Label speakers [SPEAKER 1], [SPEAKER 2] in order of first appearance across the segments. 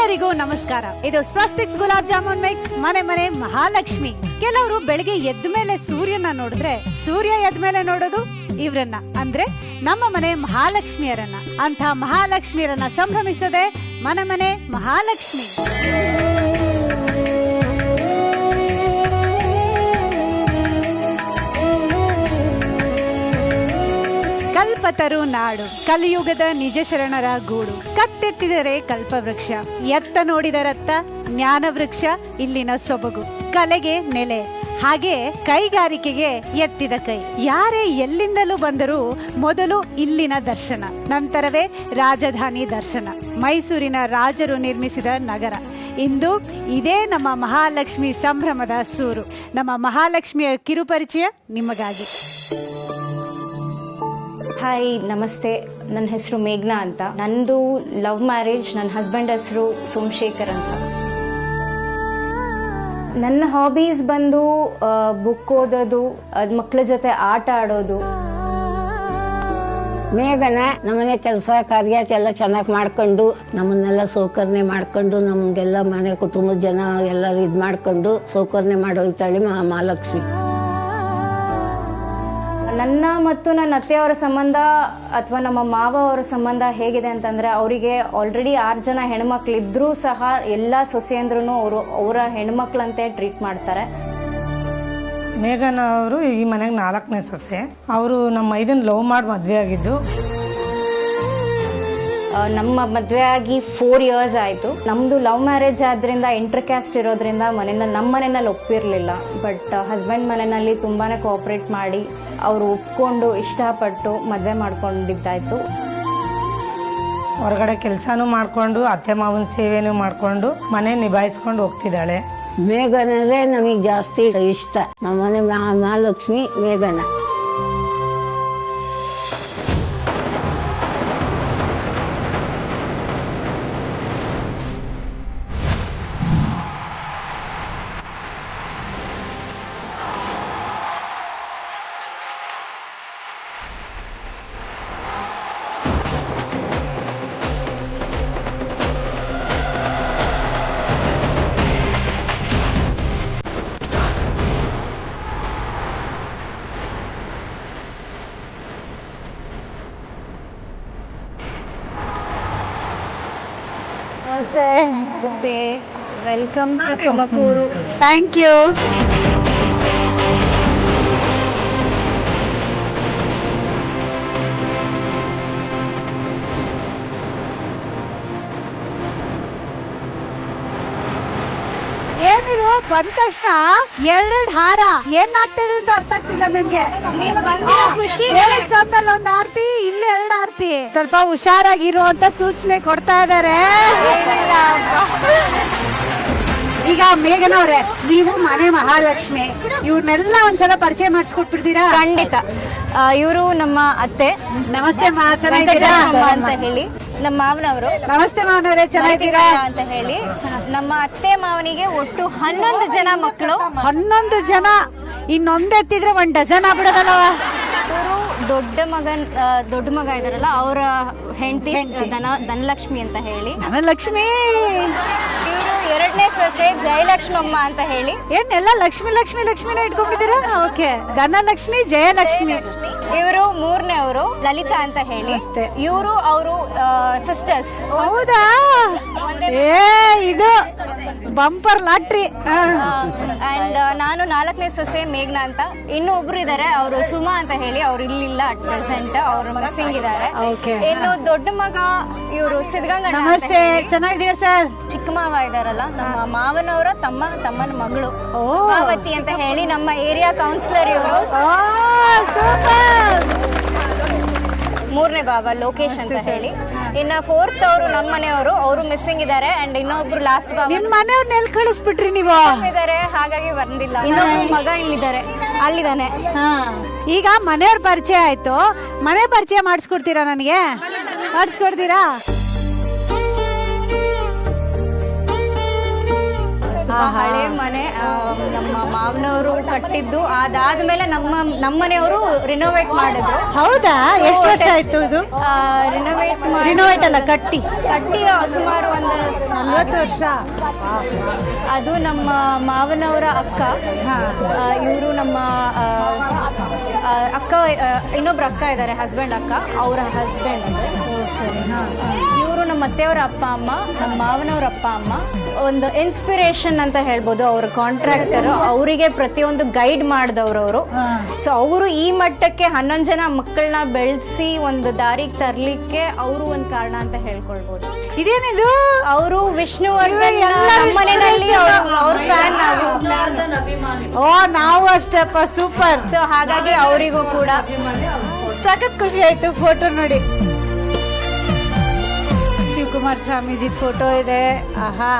[SPEAKER 1] ಎಲ್ಲರಿಗೂ ನಮಸ್ಕಾರ. ಇದು ಸ್ವಸ್ತಿಕ್ಸ್ ಗುಲಾಬ್ ಜಾಮೂನ್ ಮಿಕ್ಸ್ ಮನೆ ಮನೆ ಮಹಾಲಕ್ಷ್ಮಿ. ಕೆಲವರು ಬೆಳಿಗ್ಗೆ ಎದ್ದ ಮೇಲೆ ಸೂರ್ಯನ ನೋಡಿದ್ರೆ, ಸೂರ್ಯ ಎದ್ದ ಮೇಲೆ ನೋಡೋದು ಇವ್ರನ್ನ, ಅಂದ್ರೆ ನಮ್ಮ ಮನೆ ಮಹಾಲಕ್ಷ್ಮಿಯರನ್ನ. ಅಂತ ಮಹಾಲಕ್ಷ್ಮಿಯರನ್ನ ಸಂಭ್ರಮಿಸದೆ ಮನೆ ಮನೆ ಮಹಾಲಕ್ಷ್ಮಿ. ಕಲ್ಪತರು ನಾಡು, ಕಲಿಯುಗದ ನಿಜ ಶರಣರ ಗೂಡು. ಕತ್ತೆತ್ತಿದರೆ ಕಲ್ಪವೃಕ್ಷ, ಎತ್ತ ನೋಡಿದರತ್ತ ಜ್ಞಾನ ವೃಕ್ಷ. ಇಲ್ಲಿನ ಸೊಬಗು ಕಲೆಗೆ ನೆಲೆ, ಹಾಗೆ ಕೈಗಾರಿಕೆಗೆ ಎತ್ತಿದ ಕೈ. ಯಾರೇ ಎಲ್ಲಿಂದಲೂ ಬಂದರೂ ಮೊದಲು ಇಲ್ಲಿನ ದರ್ಶನ, ನಂತರವೇ ರಾಜಧಾನಿ ದರ್ಶನ. ಮೈಸೂರಿನ ರಾಜರು ನಿರ್ಮಿಸಿದ ನಗರ. ಇಂದು ಇದೇ ನಮ್ಮ ಮಹಾಲಕ್ಷ್ಮಿ ಸಂಭ್ರಮದ ಸೂರು. ನಮ್ಮ ಮಹಾಲಕ್ಷ್ಮಿಯ ಕಿರುಪರಿಚಯ ನಿಮಗಾಗಿ.
[SPEAKER 2] ಹಾಯ್, ನಮಸ್ತೆ. ನನ್ನ ಹೆಸರು ಮೇಘ್ನಾ ಅಂತ. ನಂದು ಲವ್ ಮ್ಯಾರೇಜ್. ನನ್ನ ಹಸ್ಬೆಂಡ್ ಹೆಸರು ಸೋಮಶೇಖರ್ ಅಂತ. ನನ್ನ ಹಾಬೀಸ್ ಬಂದು ಬುಕ್ ಓದೋದು, ಮಕ್ಕಳ ಜೊತೆ ಆಟ ಆಡೋದು.
[SPEAKER 3] ಮೇಘನ ನಮ್ಮನೆ ಕೆಲಸ ಕಾರ್ಯ ಎಲ್ಲ ಚೆನ್ನಾಗಿ ಮಾಡ್ಕೊಂಡು, ನಮ್ಮನ್ನೆಲ್ಲ ಸೌಕರ್ಯ ಮಾಡ್ಕೊಂಡು, ನಮ್ಗೆಲ್ಲ ಮನೆ ಕುಟುಂಬದ ಜನ ಎಲ್ಲರೂ ಇದು ಮಾಡ್ಕೊಂಡು ಸೌಕರ್ಯ ಮಾಡೋಯ್ತಾಳೆ ಮಹಾಲಕ್ಷ್ಮಿ.
[SPEAKER 2] ನನ್ನ ಮತ್ತು ನನ್ನ ಅತ್ತೆಯವರ ಸಂಬಂಧ ಅಥವಾ ನಮ್ಮ ಮಾವ ಅವರ ಸಂಬಂಧ ಹೇಗಿದೆ ಅಂತಂದರೆ, ಅವರಿಗೆ ಆಲ್ರೆಡಿ 6 ಜನ ಹೆಣ್ಮಕ್ಳಿದ್ರೂ ಸಹ ಎಲ್ಲ ಸೊಸೆಯಂದ್ರೂ ಅವರ ಹೆಣ್ಮಕ್ಳಂತೆ ಟ್ರೀಟ್ ಮಾಡ್ತಾರೆ.
[SPEAKER 4] ಮೇಘನ ಅವರು ಈ ಮನೆಗೆ 4ನೇ ಸೊಸೆ. ಅವರು ನಮ್ಮ ಇದನ್ನು ಲವ್ ಮಾಡಿ ಮದುವೆ ಆಗಿದ್ದು.
[SPEAKER 2] ನಮ್ಮ ಮದುವೆ ಆಗಿ 4 ಇಯರ್ಸ್ ಆಯಿತು. ನಮ್ಮದು ಲವ್ ಮ್ಯಾರೇಜ್ ಆದ್ರಿಂದ ಇಂಟರ್ ಕ್ಯಾಸ್ಟ್ ಇರೋದ್ರಿಂದ ನಮ್ಮ ಮನೆಯಲ್ಲಿ ಒಪ್ಪಿರಲಿಲ್ಲ. ಬಟ್ ಹಸ್ಬೆಂಡ್ ಮನೆಯಲ್ಲಿ ತುಂಬಾ ಕೋಆಪ್ರೇಟ್ ಮಾಡಿ ಅವರು ಒಪ್ಕೊಂಡು ಇಷ್ಟಪಟ್ಟು ಮದುವೆ ಮಾಡ್ಕೊಂಡಿದ್ದಾಯಿತು.
[SPEAKER 4] ಹೊರಗಡೆ ಕೆಲಸನೂ ಮಾಡಿಕೊಂಡು ಅತ್ತೆ ಮಾವನ ಸೇವೆನೂ ಮಾಡಿಕೊಂಡು ಮನೆ ನಿಭಾಯಿಸ್ಕೊಂಡು ಹೋಗ್ತಿದ್ದಾಳೆ.
[SPEAKER 3] ಮೇಘನರೇ ನಮಗೆ ಜಾಸ್ತಿ ಇಷ್ಟ. ನಮ್ಮನೆ ಮಹಾಲಕ್ಷ್ಮಿ ಮೇಘನ.
[SPEAKER 2] Welcome to Tumakuru.
[SPEAKER 1] Thank you. ಏನಿದು ಬಂದ ತಕ್ಷಣ 2 ಹಾರ ಏನಾಗ್ತದೆ ಅಂತ ಅರ್ಥ ಆಗ್ತಿಲ್ಲ ನನಗೆ. ಒಂದು ಆರ್ತಿ, ಇಲ್ಲಿ 2 ಆರ್ತಿ. ಸ್ವಲ್ಪ ಹುಷಾರಾಗಿರೋ ಅಂತ ಸೂಚನೆ ಕೊಡ್ತಾ ಇದಾರೆ. ಈಗ ಮೇಘನವ್ರೆ, ನೀವು ಮನೆ ಮಹಾಲಕ್ಷ್ಮಿ, ಇವ್ರನ್ನೆಲ್ಲ ಒಂದ್ಸಲ ಪರಿಚಯ ಮಾಡಿಸ್ಕೊಟ್ಬಿಡ್ತೀರಾ?
[SPEAKER 2] ಖಂಡಿತ. ಇವರು ನಮ್ಮ ಅತ್ತೆ.
[SPEAKER 1] ನಮಸ್ತೆ ಮಾ, ಚೆನ್ನಾಗಿದ್ದೀರಾ
[SPEAKER 2] ಅಂತ ಹೇಳಿ. ನಮ್ಮ ಮಾವನವರು.
[SPEAKER 1] ನಮಸ್ತೆ ಮಾವನವರೇ, ಚೆನ್ನಾಗಿದ್ದೀರಾ
[SPEAKER 2] ಅಂತ ಹೇಳಿ. ನಮ್ಮ ಅತ್ತೆ ಮಾವನಿಗೆ ಒಟ್ಟು 11 ಜನ ಮಕ್ಕಳು.
[SPEAKER 1] 11 ಜನ. ಇನ್ನೊಂದೆತ್ತಿದ್ರೆ 1 ಡಜನ್ ಆಗ್ಬಿಡೋದಲ್ವ?
[SPEAKER 2] ದೊಡ್ಡ ಮಗ ಇದಾರಲ್ಲ, ಅವರ ಹೆಂಡತಿ ಧನಲಕ್ಷ್ಮಿ ಅಂತ ಹೇಳಿ.
[SPEAKER 1] ಧನಲಕ್ಷ್ಮಿ.
[SPEAKER 2] ಇವರು 2ನೇ ಸೊಸೆ ಜಯಲಕ್ಷ್ಮಮ್ಮ ಅಂತ ಹೇಳಿ.
[SPEAKER 1] ಏನೆಲ್ಲ ಲಕ್ಷ್ಮಿ ಲಕ್ಷ್ಮಿ ಲಕ್ಷ್ಮಿನ ಇಟ್ಕೊಂಡ್ಬಿಟ್ಟಿದ್ದೀರಾ? ಓಕೆ. ಧನಲಕ್ಷ್ಮಿ, ಜಯಲಕ್ಷ್ಮಿ.
[SPEAKER 2] ಇವರು 3ನೇ ಅವರು ಲಲಿತಾ ಅಂತ ಹೇಳಿ. ಇವರು ಅವರು ಸಿಸ್ಟರ್ಸ್.
[SPEAKER 1] ಹೌದಾ? ಏ ಇದು ಬಂಪರ್ ಲಾಟ್ರಿ.
[SPEAKER 2] ಅಂಡ್ ನಾನು 4ನೇ ಸೊಸೆ ಮೇಘ್ನಾ ಅಂತ. ಇನ್ನು ಒಬ್ರು ಇದಾರೆ, ಅವರು ಸುಮಾ ಅಂತ ಹೇಳಿ. ಅವ್ರು ಇಲ್ಲಿಲ್ಲ ಅಟ್ ಪ್ರೆಸೆಂಟ್, ಅವರು ಮಿಸ್ಸಿಂಗ್ ಇದಾರೆ. ಇನ್ನು ದೊಡ್ಡ ಮಗ ಇವರು ಸಿದ್ಧಗಂಗಣ್ಣ.
[SPEAKER 1] ನಮಸ್ತೆ, ಚೆನ್ನಾಗಿದ್ದೀರಾ ಸರ್?
[SPEAKER 2] ಚಿಕ್ಕ ಮಾವ ಇದಾರಲ್ಲ, ನಮ್ಮ ಮಾವನವರ ತಮ್ಮನ ಮಗಳು ಪಾವತಿ ಅಂತ ಹೇಳಿ, ನಮ್ಮ ಏರಿಯಾ ಕೌನ್ಸಿಲರ್ ಇವರು. 3ನೇ ಬಾಬಾ ಲೋಕೇಶ್ ಅಂತ ಹೇಳಿ. ಇನ್ನ 4th ಅವರು ನಮ್ಮ ಮನೆಯವರು, ಅವರು ಮಿಸ್ಸಿಂಗ್ ಇದಾರೆ. ಅಂಡ್ ಇನ್ನೊಬ್ರು ಲಾಸ್ಟ್ ಬಾಬಾ.
[SPEAKER 1] ನಿಮ್ ಮನೆಯವ್ರನ್ನ ಎಲ್ಲಿ ಕಳಿಸ್ಬಿಟ್ರಿ ನೀವು?
[SPEAKER 2] ಇದಾರೆ, ಹಾಗಾಗಿ ಬಂದಿಲ್ಲ. ಇನ್ನೊಬ್ರು ಮಗ ಇಲ್ಲಿದ್ದಾರೆ, ಅಲ್ಲಿದ್ದಾನೆ.
[SPEAKER 1] ಈಗ ಮನೆಯವ್ರ ಪರಿಚಯ ಆಯ್ತು, ಮನೆ ಪರಿಚಯ ಮಾಡಿಸ್ಕೊಡ್ತೀರಾ? ನನಗೆ ಮಾಡಿಸ್ಕೊಡ್ತೀರಾ?
[SPEAKER 2] ತುಂಬಾ ಹಳೆ ಮನೆ. ನಮ್ಮ ಮಾವನವರು ಕಟ್ಟಿದ್ದು, ಅದಾದ್ಮೇಲೆ ನಮ್ಮನೆಯವರು ರಿನೋವೇಟ್ ಮಾಡಿದ್ರು.
[SPEAKER 1] ಹೌದಾ? ಎಷ್ಟು ವರ್ಷ ಆಯ್ತು ಇದು ರಿನೋವೇಟ್ ಅಲ್ಲ ಕಟ್ಟಿ
[SPEAKER 2] ಸುಮಾರು ಒಂದು
[SPEAKER 1] 40 ವರ್ಷ.
[SPEAKER 2] ಅದು ನಮ್ಮ ಮಾವನವರ ಅಕ್ಕ. ಇವರು ನಮ್ಮ ಅಕ್ಕ, ಇನ್ನೊಬ್ರು ಅಕ್ಕ ಇದ್ದಾರೆ, ಹಸ್ಬೆಂಡ್ ಅಕ್ಕ, ಅವರ ಹಸ್ಬೆಂಡ್. ಇವರು ನಮ್ಮ ಅತ್ತೆಯವರ ಅಪ್ಪ ಅಮ್ಮ, ನಮ್ಮ ಮಾವನವ್ರ ಅಪ್ಪ ಅಮ್ಮ. ಒಂದು ಇನ್ಸ್ಪಿರೇಷನ್ ಅಂತ ಹೇಳ್ಬೋದು. ಅವ್ರ ಕಾಂಟ್ರಾಕ್ಟರ್, ಅವರಿಗೆ ಪ್ರತಿಯೊಂದು ಗೈಡ್ ಮಾಡಿದವರು ಅವರು. ಸೊ ಅವರು ಈ ಮಟ್ಟಕ್ಕೆ 11 ಜನ ಮಕ್ಕಳನ್ನ ಬೆಳೆಸಿ ಒಂದು ದಾರಿಗೆ ತರ್ಲಿಕ್ಕೆ ಅವರು ಒಂದು ಕಾರಣ ಅಂತ ಹೇಳ್ಕೊಳ್ಬೋದು.
[SPEAKER 1] ಇದೇನಿದು?
[SPEAKER 2] ಅವರು ವಿಷ್ಣುವರ್ಧನ್ ಮನೆಯಲ್ಲಿ ಅವ್ರ ಫ್ಯಾನ್ ನಾವು.
[SPEAKER 1] ಓ, ನಾವು ಅಷ್ಟೇಪ್ಪ, ಸೂಪರ್.
[SPEAKER 2] ಸೊ ಹಾಗಾಗಿ ಅವರಿಗೂ ಕೂಡ
[SPEAKER 1] ಸಖತ್ ಖುಷಿ ಆಯ್ತು ಫೋಟೋ ನೋಡಿ. ಶಿವಕುಮಾರ್ ಸ್ವಾಮೀಜಿ ಫೋಟೋ ಇದೆ. ಆಹಾ,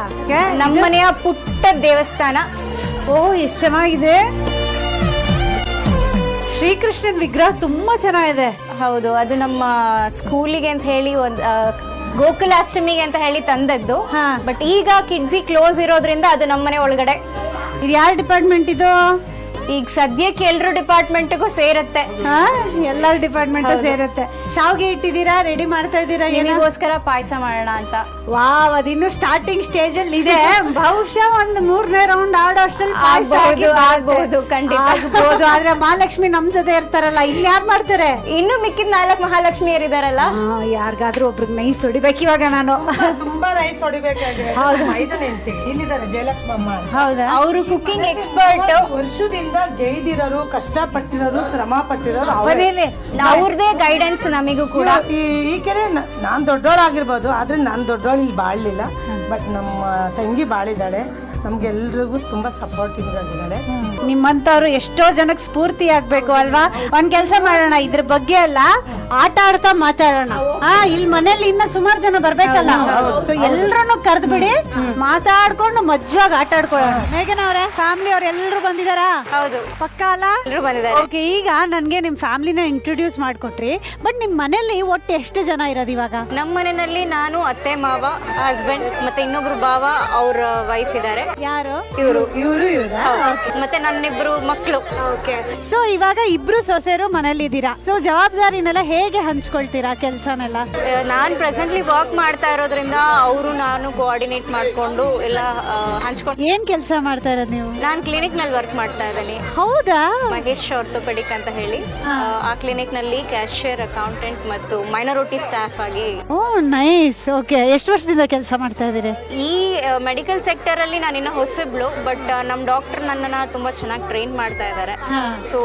[SPEAKER 2] ನಮ್ಮನೆಯ ಪುಟ್ಟ ದೇವಸ್ಥಾನ.
[SPEAKER 1] ಓ, ಎಷ್ಟು ಚೆನ್ನಾಗಿದೆ. ಶ್ರೀಕೃಷ್ಣನ್ ವಿಗ್ರಹ ತುಂಬಾ ಚೆನ್ನಾಗಿದೆ.
[SPEAKER 2] ಹೌದು, ಅದು ನಮ್ಮ ಸ್ಕೂಲಿಗೆ ಅಂತ ಹೇಳಿ ಒಂದು ಗೋಕುಲಾಷ್ಟಮಿಗೆ ಅಂತ ಹೇಳಿ ತಂದದ್ದು. ಬಟ್ ಈಗ ಕಿಡ್ಸಿ ಕ್ಲೋಸ್ ಇರೋದ್ರಿಂದ ಅದು ನಮ್ಮನೆ ಒಳಗಡೆ.
[SPEAKER 1] ಇದು ಯಾವ ಡಿಪಾರ್ಟ್ಮೆಂಟ್ ಇದು?
[SPEAKER 2] ಈಗ ಸದ್ಯಕ್ಕೆ ಎಲ್ರು ಡಿಪಾರ್ಟ್ಮೆಂಟ್ಗೂ ಸೇರುತ್ತೆ.
[SPEAKER 1] ಎಲ್ಲರ ಡಿಪಾರ್ಟ್ಮೆಂಟ್ ಸೇರುತ್ತೆ. ಶಾವ್ಗೆ ಇಟ್ಟಿದ್ದೀರಾ? ರೆಡಿ ಮಾಡ್ತಾ ಇದ್ದೀರಾ?
[SPEAKER 2] ಏನಿಗೋಸ್ಕರ ಪಾಯಸ ಮಾಡೋಣ ಅಂತ.
[SPEAKER 1] ವಾವ್, ಅದಿನ್ನು ಸ್ಟಾರ್ಟಿಂಗ್ ಸ್ಟೇಜ್ ಅಲ್ಲಿ ಇದೆ. ಬಹುಶಃ ಒಂದು 3ನೇ ರೌಂಡ್ ಆಡೋ ಅಷ್ಟಲ್ಲಿ
[SPEAKER 2] ಆಗ್ಬಹುದು, ಖಂಡಿತ
[SPEAKER 1] ಆಗ್ಬಹುದು. ಆದ್ರೆ ಮಹಾಲಕ್ಷ್ಮಿ ನಮ್ ಜೊತೆ ಇರ್ತಾರಲ್ಲ, ಇಲ್ಲಿ ಯಾರು ಮಾಡ್ತಾರೆ?
[SPEAKER 2] ಇನ್ನು ಮಿಕ್ಕಿದ 4 ಮಹಾಲಕ್ಷ್ಮಿಯರಿದಾರಲ್ಲ,
[SPEAKER 1] ಯಾರಿಗಾದ್ರೂ ಒಬ್ರಿಗೆ ನೈಸ್ ಹೊಡಿಬೇಕು ಇವಾಗ. ನಾನು
[SPEAKER 5] ತುಂಬಾ ನೈಸ್ ಹೊಡಿಬೇಕಾಗಿದೆ. ಇಲ್ಲಿದ್ದಾರೆ ಜಯಲಕ್ಷ್ಮಮ್ಮ.
[SPEAKER 1] ಹೌದಾ?
[SPEAKER 2] ಅವರು ಕುಕಿಂಗ್ ಎಕ್ಸ್ಪರ್ಟ್.
[SPEAKER 5] ವರ್ಷದಿಂದ ಗೈದಿರೋರು, ಕಷ್ಟಪಟ್ಟಿರೋರು, ಶ್ರಮ ಪಟ್ಟಿರೋರು
[SPEAKER 2] ಅವ್ರದೇ ಗೈಡೆನ್ಸ್ ನಮಿಗೂ ಕೂಡ.
[SPEAKER 5] ಈಕೆನೆ ನಾನ್ ದೊಡ್ಡೋಳಾಗಿರ್ಬೋದು, ಆದ್ರೆ ನಾನ್ ದೊಡ್ಡೋಳು ಇಲ್ಲಿ ಬಾಳ್ಲಿಲ್ಲ. ಬಟ್ ನಮ್ಮ ತಂಗಿ ಬಾಳಿದಾಳೆ. ನಮ್ಗೆಲ್ರಿಗೂ ತುಂಬಾ ಸಪೋರ್ಟಿವ್ ಆಗಿದ್ದಾಳೆ.
[SPEAKER 1] ನಿಮ್ಮಂತವ್ರು ಎಷ್ಟೋ ಜನಕ್ಕೆ ಸ್ಫೂರ್ತಿ ಆಗ್ಬೇಕು ಅಲ್ವಾ? ಒಂದ್ ಕೆಲ್ಸ ಮಾಡೋಣ, ಇದ್ರ ಬಗ್ಗೆ ಎಲ್ಲ ಆಟ ಆಡ್ತಾ ಮಾತಾಡೋಣ. ಇಲ್ಲಿ ಮನೇಲಿ ಇನ್ನ ಸುಮಾರು ಜನ ಬರ್ಬೇಕಲ್ಲ, ಸೊ ಎಲ್ರನ್ನು ಕರೆದು ಬಿಡಿ, ಮಾತಾಡ್ಕೊಂಡು ಮಜ್ವಾಗಿ ಆಟ ಆಡ್ಕೊಳ್ಳೋಣ. ಮೇಘನ ಅವರೇ, ಫ್ಯಾಮಿಲಿ ಅವ್ರ ಎಲ್ರು ಬಂದಿದಾರಾ?
[SPEAKER 2] ಹೌದು,
[SPEAKER 1] ಪಕ್ಕ ಅಲ್ಲ?
[SPEAKER 2] ಎಲ್ರು ಬಂದಿದ್ದಾರೆ.
[SPEAKER 1] ಓಕೆ, ಈಗ ನನ್ಗೆ ನಿಮ್ ಫ್ಯಾಮಿಲಿನ ಇಂಟ್ರೊಡ್ಯೂಸ್ ಮಾಡ್ಕೊಟ್ರಿ. ಬಟ್ ನಿಮ್ ಮನೇಲಿ ಒಟ್ಟು ಎಷ್ಟು ಜನ ಇರೋದು ಇವಾಗ?
[SPEAKER 2] ನಮ್ಮ ಮನೆಯಲ್ಲಿ ನಾನು, ಅತ್ತೆ, ಮಾವ, ಹಸ್ಬೆಂಡ್, ಮತ್ತೆ ಇನ್ನೊಬ್ರು ಭಾವ, ಅವ್ರ ವೈಫ್ ಇದ್ದಾರೆ.
[SPEAKER 1] ಯಾರು?
[SPEAKER 2] ಇವರು ಮತ್ತೆ ನನ್ನಿಬ್ರು ಮಕ್ಕಳು.
[SPEAKER 1] ಓಕೆ, ಸೊ ಇವಾಗ ಇಬ್ರು ಸೊಸೆರು ಮನೇಲಿ ಇದ್ದೀರಾ. ಸೊ ಜವಾಬ್ದಾರಿನೆಲ್ಲ ಹೇಗೆ ಹಂಚ್ಕೊಳ್ತೀರಾ ಕೆಲ್ಸನೆಲ್ಲ?
[SPEAKER 2] ನಾನ್ ಪ್ರೆಸೆಂಟ್ಲಿ ವರ್ಕ್ ಮಾಡ್ತಾ ಇರೋದ್ರಿಂದ ಅವರು ನಾನು ಕೋಆರ್ಡಿನೇಟ್ ಮಾಡ್ಕೊಂಡು ಎಲ್ಲ ಹಂಚ್ಕೊಂಡು.
[SPEAKER 1] ಏನ್ ಕೆಲಸ ಮಾಡ್ತಾ ಇರೋದು ನೀವು?
[SPEAKER 2] ನಾನ್ ಕ್ಲಿನಿಕ್ ನಲ್ಲಿ ವರ್ಕ್ ಮಾಡ್ತಾ ಇದ್ದೀನಿ.
[SPEAKER 1] ಹೌದಾ?
[SPEAKER 2] ಮಹೇಶ್ ಆರ್ಥೋಪೆಡಿಕ್ ಅಂತ ಹೇಳಿ. ಆ ಕ್ಲಿನಿಕ್ ನಲ್ಲಿ ಕ್ಯಾಶಿಯರ್, ಅಕೌಂಟೆಂಟ್ ಮತ್ತು ಮೈನಾರಿಟಿ ಸ್ಟಾಫ್ ಆಗಿ.
[SPEAKER 1] ಓ ನೈಸ್. ಓಕೆ, ಎಷ್ಟು ವರ್ಷದಿಂದ ಕೆಲಸ ಮಾಡ್ತಾ ಇದ್ದೀರಿ?
[SPEAKER 2] ಈ ಮೆಡಿಕಲ್ ಸೆಕ್ಟರ್ ಅಲ್ಲಿ ನಾನು ಇನ್ನ ಹೊಸಬ್ಳು, ಬಟ್ ನಮ್ ಡಾಕ್ಟರ್ ನನ್ನನ್ನ ತುಂಬಾ ಚೆನ್ನಾಗಿ ಟ್ರೈನ್ ಮಾಡ್ತಾ ಇದ್ದಾರೆ. So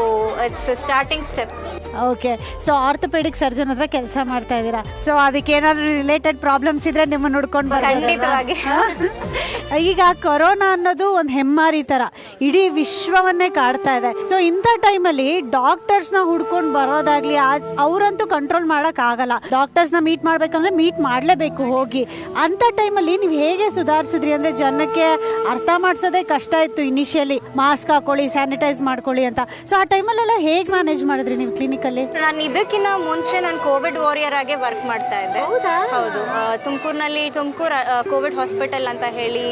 [SPEAKER 2] it's starting step.
[SPEAKER 1] Okay, so orthopaedic surgeon ಹತ್ರ ಕೆಲಸ ಮಾಡ್ತಾ ಇದ್ದೀರಾ. ಸೊ ಅದಕ್ಕೆ ಏನಾದ್ರು ರಿಲೇಟೆಡ್ ಪ್ರಾಬ್ಲಮ್ಸ್ ಇದ್ರೆ ನಿಮ್ಮನ್ನ ನೋಡ್ಕೊಂಡು
[SPEAKER 2] ಖಂಡಿತವಾಗಿ.
[SPEAKER 1] ಈಗ ಕೊರೋನಾ ಅನ್ನೋದು ಒಂದು ಹೆಮ್ಮಾರಿ ತರ ಇಡೀ ವಿಶ್ವವನ್ನೇ ಕಾಡ್ತಾ ಇದೆ. ಸೊ ಇಂಥ ಟೈಮಲ್ಲಿ ಡಾಕ್ಟರ್ಸ್ ನ ಹುಡ್ಕೊಂಡು ಬರೋದಾಗ್ಲಿ, ಅವ್ರಂತೂ ಕಂಟ್ರೋಲ್ ಮಾಡಕ್ ಆಗಲ್ಲ. ಡಾಕ್ಟರ್ಸ್ ನ ಮೀಟ್ ಮಾಡ್ಬೇಕಂದ್ರೆ ಮೀಟ್ ಮಾಡ್ಲೇಬೇಕು ಹೋಗಿ. ಅಂತ ಟೈಮಲ್ಲಿ ನೀವು ಹೇಗೆ ಸುಧಾರಿಸಿದ್ರಿ? ಅಂದ್ರೆ ಜನಕ್ಕೆ ಅರ್ಥ ಮಾಡ್ಸೋದೇ ಕಷ್ಟ ಇತ್ತು ಇನಿಷಿಯಲಿ. ಮಾಸ್ಕ್ ಹಾಕೊಳ್ಳಿ, ಸ್ಯಾನಿಟೈಸ್ ಮಾಡ್ಕೊಳ್ಳಿ ಅಂತ. ಸೊ ಆ ಟೈಮಲ್ಲೆಲ್ಲ ಹೇಗೆ ಮ್ಯಾನೇಜ್ ಮಾಡಿದ್ರಿ ನೀವು ಕ್ಲಿನಿಕ್ ಅಲ್ಲಿ?
[SPEAKER 2] ನಾನು ಇದಕ್ಕಿಂತ ಮುಂಚೆ ನಾನು ಕೋವಿಡ್ ವಾರಿಯರ್ ಆಗಿ ವರ್ಕ್ ಮಾಡ್ತಾ ಇದ್ದೆ. ಹೌದು, ತುಮಕೂರಿನಲ್ಲಿ ತುಮಕೂರು ಕೋವಿಡ್ ಹಾಸ್ಪಿಟಲ್ ಅಂತ ಹೇಳಿ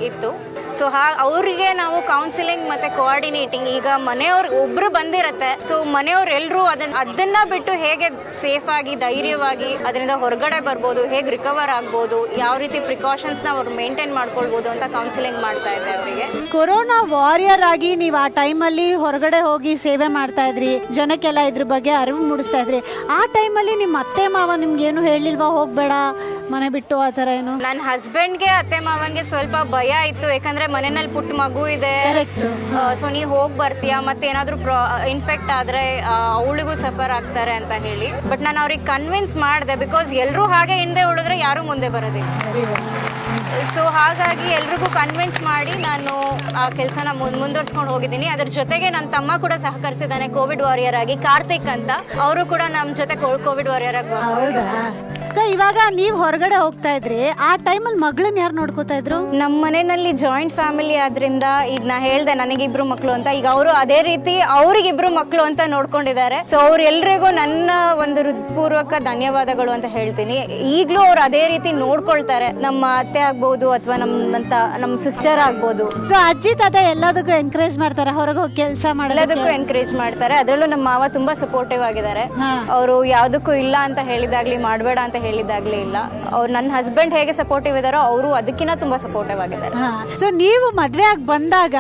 [SPEAKER 2] ಇತ್ತು. ಸೊ ಅವರಿಗೆ ನಾವು ಕೌನ್ಸಿಲಿಂಗ್ ಮತ್ತೆ ಕೋಆರ್ಡಿನೇಟಿಂಗ್. ಈಗ ಮನೆಯವ್ರು ಒಬ್ರು ಬಂದಿರತ್ತೆ, ಸೊ ಮನೆಯವ್ರು ಎಲ್ಲರೂ ಅದನ್ನ ಬಿಟ್ಟು ಹೇಗೆ ಸೇಫ್ ಆಗಿ ಧೈರ್ಯವಾಗಿ ಅದರಿಂದ ಹೊರಗಡೆ ಬರ್ಬೋದು, ಹೇಗೆ ರಿಕವರ್ ಆಗ್ಬೋದು, ಯಾವ ರೀತಿ ಪ್ರಿಕಾಷನ್ಸ್ ನ ಅವ್ರು ಮೇಂಟೈನ್ ಮಾಡ್ಕೊಳ್ಬೋದು ಅಂತ ಕೌನ್ಸಿಲಿಂಗ್ ಮಾಡ್ತಾ ಇದ್ದೆ ಅವರಿಗೆ.
[SPEAKER 1] ಕೊರೋನಾ ವಾರಿಯರ್ ಆಗಿ ನೀವು ಆ ಟೈಮಲ್ಲಿ ಹೊರಗಡೆ ಹೋಗಿ ಸೇವೆ ಮಾಡ್ತಾ ಇದ್ರಿ, ಜನಕ್ಕೆಲ್ಲ ಇದ್ರ ಬಗ್ಗೆ ಅರಿವು ಮೂಡಿಸ್ತಾ ಇದ್ರಿ. ಆ ಟೈಮಲ್ಲಿ ನಿಮ್ಮ ಅತ್ತೆ ಮಾವ ನಿಮ್ಗೆ ಏನು ಹೇಳಿಲ್ವಾ ಹೋಗ್ಬೇಡ ಮನೆ ಬಿಟ್ಟು ಆ ತರ ಏನು?
[SPEAKER 2] ನನ್ನ ಹಸ್ಬೆಂಡ್ಗೆ ಅತ್ತೆ ಮಾವನ್ಗೆ ಸ್ವಲ್ಪ ಭಯ ಇತ್ತು, ಯಾಕಂದ್ರೆ ಮನೆಯಲ್ಲಿ ಪುಟ್ಟ ಮಗು ಇದೆ. ಸೊ ನೀ ಹೋಗಿ ಬರ್ತೀಯಾ, ಮತ್ತೆ ಏನಾದ್ರು ಇನ್ಫೆಕ್ಟ್ ಆದ್ರೆ ಅವಳಿಗೂ ಸಫರ್ ಆಗ್ತಾರೆ ಅಂತ ಹೇಳಿ. ಬಟ್ ನಾನು ಅವ್ರಿಗೆ ಕನ್ವಿನ್ಸ್ ಮಾಡಿದೆ, ಬಿಕಾಸ್ ಎಲ್ಲರೂ ಹಾಗೆ ಹಿಂದೆ ಉಳಿದ್ರೆ ಯಾರು ಮುಂದೆ ಬರೋದಿಲ್ಲ. ಸೊ ಹಾಗಾಗಿ ಎಲ್ರಿಗೂ ಕನ್ವಿನ್ಸ್ ಮಾಡಿ ನಾನು ಆ ಕೆಲಸನ ಮುಂದುವರ್ಸ್ಕೊಂಡು ಹೋಗಿದ್ದೀನಿ. ಅದ್ರ ಜೊತೆಗೆ ನನ್ನ ತಮ್ಮ ಕೂಡ ಸಹಕರಿಸಿದ್ದಾನೆ ಕೋವಿಡ್ ವಾರಿಯರ್ ಆಗಿ, ಕಾರ್ತಿಕ್ ಅಂತ. ಅವರು ಕೂಡ ನಮ್ಮ ಜೊತೆ ಕೋವಿಡ್ ವಾರಿಯರ್ ಆಗಿ.
[SPEAKER 1] ಸೊ ಇವಾಗ ನೀವ್ ಹೊರಗಡೆ ಹೋಗ್ತಾ ಇದ್ರಿ, ಆ ಟೈಮಲ್ಲಿ ಮಗಳನ್ನ ಯಾರು ನೋಡ್ಕೋತಾ ಇದ್ರು?
[SPEAKER 2] ನಮ್ಮ ಮನೆಯಲ್ಲಿ ಜಾಯಿಂಟ್ ಫ್ಯಾಮಿಲಿ ಆದ್ರಿಂದ ಈಗ ನಾ ಹೇಳ್ದೆ ನನಗಿಬ್ರು ಮಕ್ಕಳು ಅಂತ, ಈಗ ಅವರು ಅದೇ ರೀತಿ ಅವ್ರಿಗಿಬ್ರು ಮಕ್ಕಳು ಅಂತ ನೋಡ್ಕೊಂಡಿದ್ದಾರೆ. ಸೊ ಅವ್ರ ಎಲ್ರಿಗೂ ನನ್ನ ಒಂದು ಹೃತ್ಪೂರ್ವಕ ಧನ್ಯವಾದಗಳು ಅಂತ ಹೇಳ್ತೀನಿ. ಈಗಲೂ ಅವ್ರು ಅದೇ ರೀತಿ ನೋಡ್ಕೊಳ್ತಾರೆ, ನಮ್ಮ ಅತ್ತೆ ಆಗ್ಬೋದು ಅಥವಾ ನಮ್ಮ ಸಿಸ್ಟರ್ ಆಗ್ಬೋದು.
[SPEAKER 1] ಸೊ ಅಜ್ಜಿ ತಾತ ಎಲ್ಲದಕ್ಕೂ ಎನ್ಕರೇಜ್ ಮಾಡ್ತಾರೆ, ಹೊರಗೆ ಹೋಗಿ ಕೆಲಸ
[SPEAKER 2] ಎಲ್ಲದಕ್ಕೂ ಎನ್ಕರೇಜ್ ಮಾಡ್ತಾರೆ. ಅದರಲ್ಲೂ ನಮ್ಮ ಮಾವ ತುಂಬಾ ಸಪೋರ್ಟಿವ್ ಆಗಿದ್ದಾರೆ. ಅವರು ಯಾವ್ದಕ್ಕೂ ಇಲ್ಲ ಅಂತ ಹೇಳಿದಾಗ್ಲಿ, ಮಾಡಬೇಡ ಅಂತ ಹೇಳಿದಾಗ್ಲಿ ಇಲ್ಲ. ಅವ್ರು ನನ್ನ ಹಸ್ಬೆಂಡ್ ಹೇಗೆ ಸಪೋರ್ಟಿವ್ ಇದಾರೋ ಅವರು ಅದಕ್ಕಿಂತ ತುಂಬಾ ಸಪೋರ್ಟಿವ್ ಆಗಿದ್ದಾರೆ.
[SPEAKER 1] ಸೊ ನೀವು ಮದ್ವೆ ಆಗಿ ಬಂದಾಗ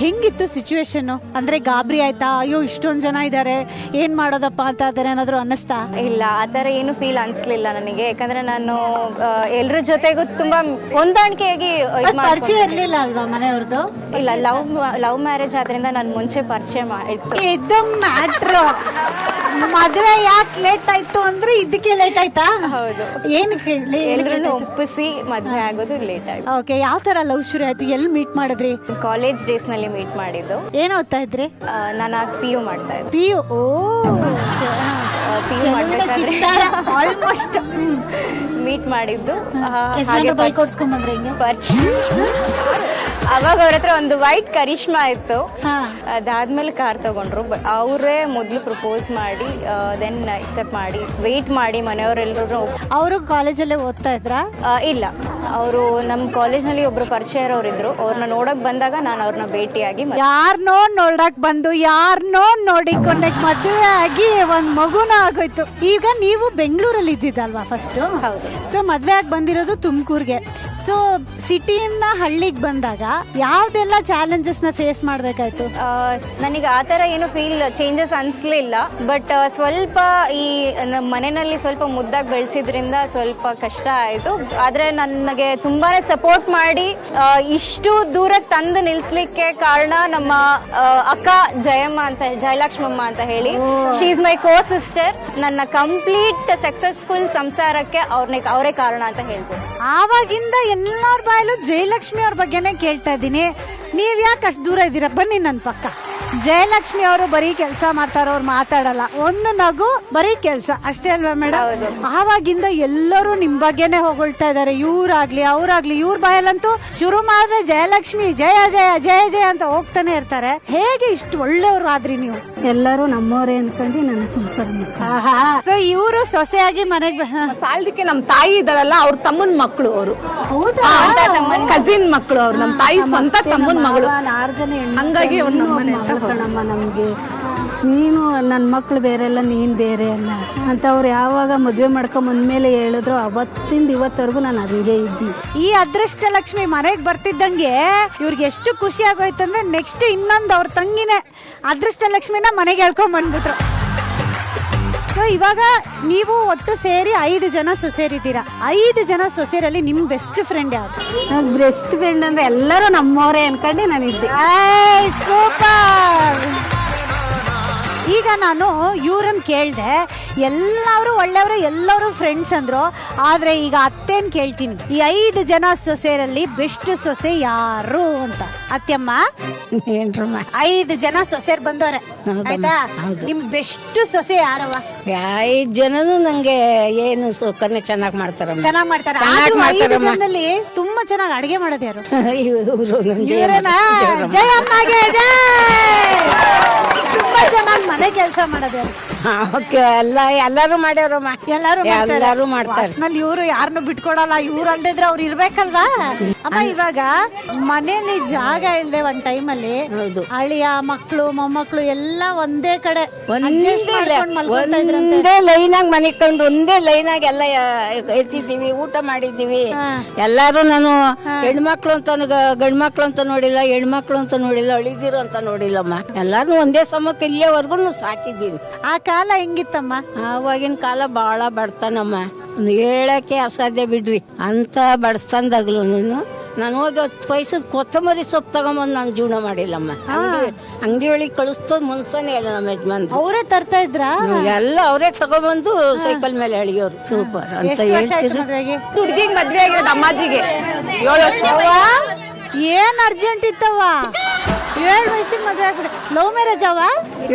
[SPEAKER 1] ಹೆಂಗಿತ್ತು ಸಿಚುವೇಶನ್? ಅಂದ್ರೆ ಗಾಬರಿ ಆಯ್ತಾ? ಅಯ್ಯೋ ಇಷ್ಟೊಂದ್ ಜನ ಇದಾರೆ, ಏನ್ ಮಾಡೋದಪ್ಪ ಅಂತ ಅದರ ಏನಾದ್ರು ಅನ್ನಿಸ್ತಾ?
[SPEAKER 2] ಇಲ್ಲ, ಆತರ ಏನು ಫೀಲ್ ಅನ್ಸ್ಲಿಲ್ಲ ನನಗೆ. ಯಾಕಂದ್ರೆ ನಾನು ಎಲ್ರ ಜೊತೆಗೂ ತುಂಬಾ ಹೊಂದಾಣಿಕೆಯಾಗಿ
[SPEAKER 1] ಪರಿಚಯ ಇರ್ಲಿಲ್ಲ ಅಲ್ವಾ ಮನೆಯವ್ರದ್ದು?
[SPEAKER 2] ಇಲ್ಲ, ಲವ್ ಮ್ಯಾರೇಜ್ ಆದ್ರಿಂದ ನಾನು ಮುಂಚೆ ಪರಿಚಯ ಇತ್ತು.
[SPEAKER 1] ಇದು ಮ್ಯಾಟ್ರ್. ಮದ್ವೆ ಯಾಕೆ ಲೇಟ್ ಆಯ್ತು ಅಂದ್ರೆ ಇದಕ್ಕೆ ಲೇಟ್ ಆಯ್ತಾ?
[SPEAKER 2] ಹೌದು.
[SPEAKER 1] ಏನಕ್ಕೆ
[SPEAKER 2] ಎಲ್ರನ್ನು ಒಪ್ಪಿಸಿ ಮದ್ವೆ ಆಗೋದು ಲೇಟ್ ಆಯ್ತು.
[SPEAKER 1] ಓಕೆ, ಯಾವ ತರ ಲವ್ ಶುರು ಆಯ್ತು? ಎಲ್ಲಿ ಮೀಟ್ ಮಾಡಿದ್ರಿ?
[SPEAKER 2] ಕಾಲೇಜ್ ಡೇಸ್ ನಲ್ಲಿ ಮೀಟ್ ಮಾಡಿದ್ದು.
[SPEAKER 1] ಏನ್ ಓದ್ತಾ ಇದ್ರಿ?
[SPEAKER 2] ನಾನು PU ಮಾಡ್ತಾ ಇದ್ದೆ.
[SPEAKER 1] PU.
[SPEAKER 2] ಆಲ್ಮೋಸ್ಟ್ ಮೀಟ್ ಮಾಡಿದ್ದು.
[SPEAKER 1] ಬೈಕ್ ಓಡಿಸ್ಕೊಂಡ್ ಬಂದ್ರೆ ಹಿಂಗೆ
[SPEAKER 2] ಪರಿಚಯ. ಅವಾಗ ಅವ್ರ ಹತ್ರ ಒಂದು ವೈಟ್ ಕರಿಷ್ಮಾ ಇತ್ತು. ಅದಾದ್ಮೇಲೆ ಕಾರ್ ತಗೊಂಡ್ರು. ಬಟ್ ಅವರೇ ಮೊದ್ಲು ಪ್ರಪೋಸ್ ಮಾಡಿ ದೆನ್ ಎಕ್ಸೆಪ್ಟ್ ಮಾಡಿ ವೇಟ್ ಮಾಡಿ ಮನೆಯವರೆಲ್ಲರೂ.
[SPEAKER 1] ಅವರು ಕಾಲೇಜಲ್ಲೇ ಓದ್ತಾ ಇದ್ರ?
[SPEAKER 2] ಇಲ್ಲ, ಅವರು ನಮ್ಮ ಕಾಲೇಜ್ನಲ್ಲಿ ಒಬ್ರು ಪರಿಚಯ ಇರೋರು ಇದ್ರು. ಅವ್ರನ್ನ ನೋಡಕ್ ಬಂದಾಗ ನಾನು ಅವ್ರನ್ನ ಭೇಟಿಯಾಗಿ
[SPEAKER 1] ಯಾರನ್ನೋ ನೋಡಕ್ ಬಂದು ಯಾರನ್ನೋ ನೋಡಿಕೊಂಡಾಗ ಮದುವೆ ಆಗಿ ಒಂದ್ ಮಗುನ ಆಗೋಯ್ತು. ಈಗ ನೀವು ಬೆಂಗಳೂರಲ್ಲಿ ಇದ್ದಿದ್ದಲ್ವಾ ಫಸ್ಟ್?
[SPEAKER 2] ಹೌದು.
[SPEAKER 1] ಸೊ ಮದ್ವೆ ಆಗಿ ಬಂದಿರೋದು ತುಮಕೂರ್ಗೆ. ಸೊ ಸಿಟಿಯಿಂದ ಹಳ್ಳಿಗೆ ಬಂದಾಗ ಯಾವ್ದೆಲ್ಲ ಚಾಲೆಂಜಸ್ ನ ಫೇಸ್ ಮಾಡ್ಬೇಕಾಯ್ತು?
[SPEAKER 2] ನನಗೆ ಆ ಥರ ಏನು ಚೇಂಜಸ್ ಅನ್ಸ್ಲಿಲ್ಲ. ಬಟ್ ಸ್ವಲ್ಪ ಈ ನಮ್ಮ ಮನೆಯಲ್ಲಿ ಸ್ವಲ್ಪ ಮುದ್ದಾಗಿ ಬೆಳೆಸಿದ್ರಿಂದ ಸ್ವಲ್ಪ ಕಷ್ಟ ಆಯಿತು. ಆದರೆ ನನಗೆ ತುಂಬಾನೇ ಸಪೋರ್ಟ್ ಮಾಡಿ ಇಷ್ಟು ದೂರಕ್ಕೆ ತಂದು ನಿಲ್ಸ್ಲಿಕ್ಕೆ ಕಾರಣ ನಮ್ಮ ಅಕ್ಕ ಜಯಲಕ್ಷ್ಮಮ್ಮ ಅಂತ ಹೇಳಿ. She is my co sister. ನನ್ನ ಕಂಪ್ಲೀಟ್ ಸಕ್ಸಸ್ಫುಲ್ ಸಂಸಾರಕ್ಕೆ ಅವರೇ ಕಾರಣ ಅಂತ ಹೇಳ್ತೀನಿ.
[SPEAKER 1] ಆವಾಗಿಂದ ಎಲ್ಲರ ಬಾಯಲ್ಲೂ ಜಯಲಕ್ಷ್ಮಿ ಅವ್ರ ಬಗ್ಗೆನೇ ಕೇಳ್ತಾ ಇದ್ದೀನಿ. ನೀವ್ ಯಾಕೆ ಅಷ್ಟು ದೂರ ಇದ್ದೀರಾ? ಬನ್ನಿ ನನ್ನ ಪಕ್ಕ. ಜಯಲಕ್ಷ್ಮಿ ಅವರು ಬರೀ ಕೆಲಸ ಮಾಡ್ತಾರ, ಅವ್ರು ಮಾತಾಡಲ್ಲ, ಒಂದು ನಗು, ಬರೀ ಕೆಲಸ ಅಷ್ಟೇ ಅಲ್ವಾ ಮೇಡಮ್? ಆವಾಗಿಂದ ಎಲ್ಲರೂ ನಿಮ್ ಬಗ್ಗೆನೆ ಹೊಗಳ್ತಾ ಇದಾರೆ. ಇವ್ರಾಗ್ಲಿ ಅವ್ರಾಗ್ಲಿ, ಇವ್ರ ಬಾಯಲ್ಲಂತೂ ಶುರು ಮಾಡಿದ್ರೆ ಜಯಲಕ್ಷ್ಮಿ ಜಯ ಜಯ ಜಯ ಜಯ ಅಂತ ಹೋಗ್ತಾನೆ ಇರ್ತಾರೆ. ಹೇಗೆ ಇಷ್ಟು ಒಳ್ಳೆಯವ್ರು ಆದ್ರಿ ನೀವು?
[SPEAKER 6] ಎಲ್ಲರೂ ನಮ್ಮವರೇ ಅನ್ಕೊಂಡು ನನ್ನ ಸಂಸಾರ.
[SPEAKER 1] ಸೊ ಇವರು ಸೊಸೆಯಾಗಿ ಮನೆಗೆ
[SPEAKER 6] ಸಾಲದಕ್ಕೆ ನಮ್ಮ ತಾಯಿ ಇದಾರಲ್ಲ, ಅವ್ರ ತಮ್ಮನ ಮಕ್ಕಳು. ಅವರು ಕಸಿನ್ ಮಕ್ಕಳು. ಅವ್ರು ನಮ್ಮ ತಾಯಿ ಸ್ವಂತ ತಮ್ಮನ ಮಗಳು. 6 ಜನ ಹಂಗಾಗಿ ಕಣಮ್ಮ ನಮ್ಗೆ. ನೀನು ನನ್ನ ಮಕ್ಳು ಬೇರೆ ಅಲ್ಲ, ನೀನ್ ಬೇರೆ ಅಲ್ಲ ಅಂತ ಅವ್ರು ಯಾವಾಗ ಮದ್ವೆ ಮಾಡ್ಕೊಂಡ್ ಬಂದ್ಮೇಲೆ ಹೇಳಿದ್ರು, ಅವತ್ತಿಂದ ಇವತ್ತವರೆಗೂ ನಾನು ಅಲ್ಲಿಗೆ ಇದ್ದೀನಿ.
[SPEAKER 1] ಈ ಅದೃಷ್ಟ ಲಕ್ಷ್ಮಿ ಮನೆಗೆ ಬರ್ತಿದ್ದಂಗೆ ಇವ್ರಿಗೆ ಎಷ್ಟು ಖುಷಿ ಆಗೋಯ್ತು ಅಂದ್ರೆ ನೆಕ್ಸ್ಟ್ ಇನ್ನೊಂದು ಅವ್ರ ತಂಗಿನೇ ಅದೃಷ್ಟ ಲಕ್ಷ್ಮಿನ ಮನೆಗೆ ಹೇಳ್ಕೊಂಡ್ ಬಂದ್ಬಿಟ್ರು. ಸೊ ಇವಾಗ ನೀವು ಒಟ್ಟು ಸೇರಿ 5 ಜನ ಸೊಸೆರಿದ್ದೀರಾ. 5 ಜನ ಸೊಸೆರಲ್ಲಿ ನಿಮ್ ಬೆಸ್ಟ್ ಫ್ರೆಂಡ್ ಯಾವ್ದು?
[SPEAKER 6] ನನ್ ಬೆಸ್ಟ್ ಫ್ರೆಂಡ್ ಅಂದ್ರೆ ಎಲ್ಲರೂ ನಮ್ಮವರೇ ಅನ್ಕೊಂಡೆ ನಾನಿದ್ದೆ.
[SPEAKER 1] ಸೂಪರ್. ಈಗ ನಾನು ಇವ್ರನ್ನ ಕೇಳ್ದೆ, ಎಲ್ಲರೂ ಒಳ್ಳೆಯವರು, ಎಲ್ಲರೂ ಫ್ರೆಂಡ್ಸ್ ಅಂದ್ರು. ಆದ್ರೆ ಈಗ ಅತ್ತೇನ್ ಕೇಳ್ತೀನಿ, ಈ 5 ಜನ ಸೊಸೆರಲ್ಲಿ ಬೆಸ್ಟ್ ಸೊಸೆ ಯಾರು ಅಂತ? ಅತ್ತೆಮ್ಮ, 5 ಜನ ಸೊಸೆರ್ ಬಂದವ್ರೆ ಆಯ್ತಾ, ನಿಮ್ ಬೆಸ್ಟ್ ಸೊಸೆ ಯಾರವ?
[SPEAKER 3] 5 ಜನನು ನಂಗೆ ಏನು ಸೌಕರ್ಯ ಚೆನ್ನಾಗಿ ಮಾಡ್ತಾರ.
[SPEAKER 1] ಚೆನ್ನಾಗಿ ಮಾಡ್ತಾರೆ. 5 ಜನದಲ್ಲಿ ತುಂಬಾ ಚೆನ್ನಾಗಿ ಅಡಿಗೆ ಮಾಡೋದು ಯಾರು? ಜಯಮ್ಮಗೆ ಜಯ. ತುಂಬಾ ಚೆನ್ನಾಗಿ ಮನೆ ಕೆಲಸ ಮಾಡೋದು ಯಾರು?
[SPEAKER 3] ಎಲ್ಲರೂ ಮಾಡ್ಯಾರಮ್ಮ. ಎಲ್ಲರೂ ಮಾಡ್ತಾರೆ.
[SPEAKER 1] ಅಷ್ಟ್ರಲ್ಲಿ ಇವ್ರು ಯಾರನ್ನು ಬಿಟ್ಕೊಡಲ್ಲ. ಇವ್ರು ಅಂದಿದ್ರೆ ಅವ್ರು ಇರ್ಬೇಕಲ್ವಾ? ಅಮ್ಮ, ಇವಾಗ ಮನೇಲಿ ಜಾಗ ಇಲ್ದೆ ಒಂದ್ ಟೈಮಲ್ಲಿ ಅಳಿಯ ಮಕ್ಳು ಮೊಮ್ಮಕ್ಳು ಎಲ್ಲ ಒಂದೇ ಕಡೆ
[SPEAKER 3] ಒಂದೇ ಲೈನಾಗ ಮನಿಕೊಂಡು ಒಂದೇ ಲೈನಾಗ ಎಲ್ಲ ಎತ್ತಿದ್ದೀವಿ, ಊಟ ಮಾಡಿದ್ದೀವಿ. ಎಲ್ಲಾರು ನಾನು ಹೆಣ್ಮಕ್ಳು ಅಂತ ಗಂಡ್ಮಕ್ಳು ಅಂತ ನೋಡಿಲ್ಲ, ಹೆಣ್ಮಕ್ಳು ಅಂತ ನೋಡಿಲ್ಲ, ಅಳಿದಿರು ಅಂತ ನೋಡಿಲ್ಲಮ್ಮ. ಎಲ್ಲಾರು ಒಂದೇ ಸಮಕ್ಕೆ ಇಲ್ಲಿಯವರೆಗೂ ಸಾಕಿದ್ದೀನಿ.
[SPEAKER 1] ಆ ಕಾಲ ಹೆಂಗಿತ್ತಮ್ಮ?
[SPEAKER 3] ಆವಾಗಿನ ಕಾಲ ಬಹಳ ಬಡತನಮ್ಮ, ಹೇಳಕ್ಕೆ ಅಸಾಧ್ಯ ಬಿಡ್ರಿ. ಅಂತ ಬಡಸ್ತಂದಾಗ್ಲು ನಾನು ಹೋಗಿ 10 ಪೈಸದ ಕೊತ್ತಂಬರಿ ಸೊಪ್ಪು ತಗೊಂಬಂದು ನಾನು ಜೀವನ ಮಾಡಿಲ್ಲಮ್ಮ. ಅಂಗಡಿ ಒಳಗೆ ಕಳಿಸ್ತೋದ್ ಮುನ್ಸನೇ ಇಲ್ಲ ನಮ್ಮ ಯಜಮಾನ್.
[SPEAKER 1] ಅವರೇ ತರ್ತಾ ಇದ್ರ?
[SPEAKER 3] ಎಲ್ಲ ಅವರೇ ತಗೊಂಬಂದು ಸೈಕಲ್ ಮೇಲೆ ಎಳಿಯೋರು. ಸೂಪರ್ ಅಂತ ಹೇಳ್ತೀರಿ.
[SPEAKER 6] ಹುಡುಗಿಗೆ ಮದ್ವೆ ಆಗಿರೋದು ಅಮ್ಮಾಜಿಗೆ 7 ವರ್ಷ.
[SPEAKER 1] ಏನ್ ಅರ್ಜೆಂಟ್ ಇತ್ತವ? 7 ವಯಸ್ಸಿಗೆ ಮದುವೆ ಆಗ್ಬಿಡಿ. ಲವ್ ಮ್ಯಾರೇಜ್ ಅವ?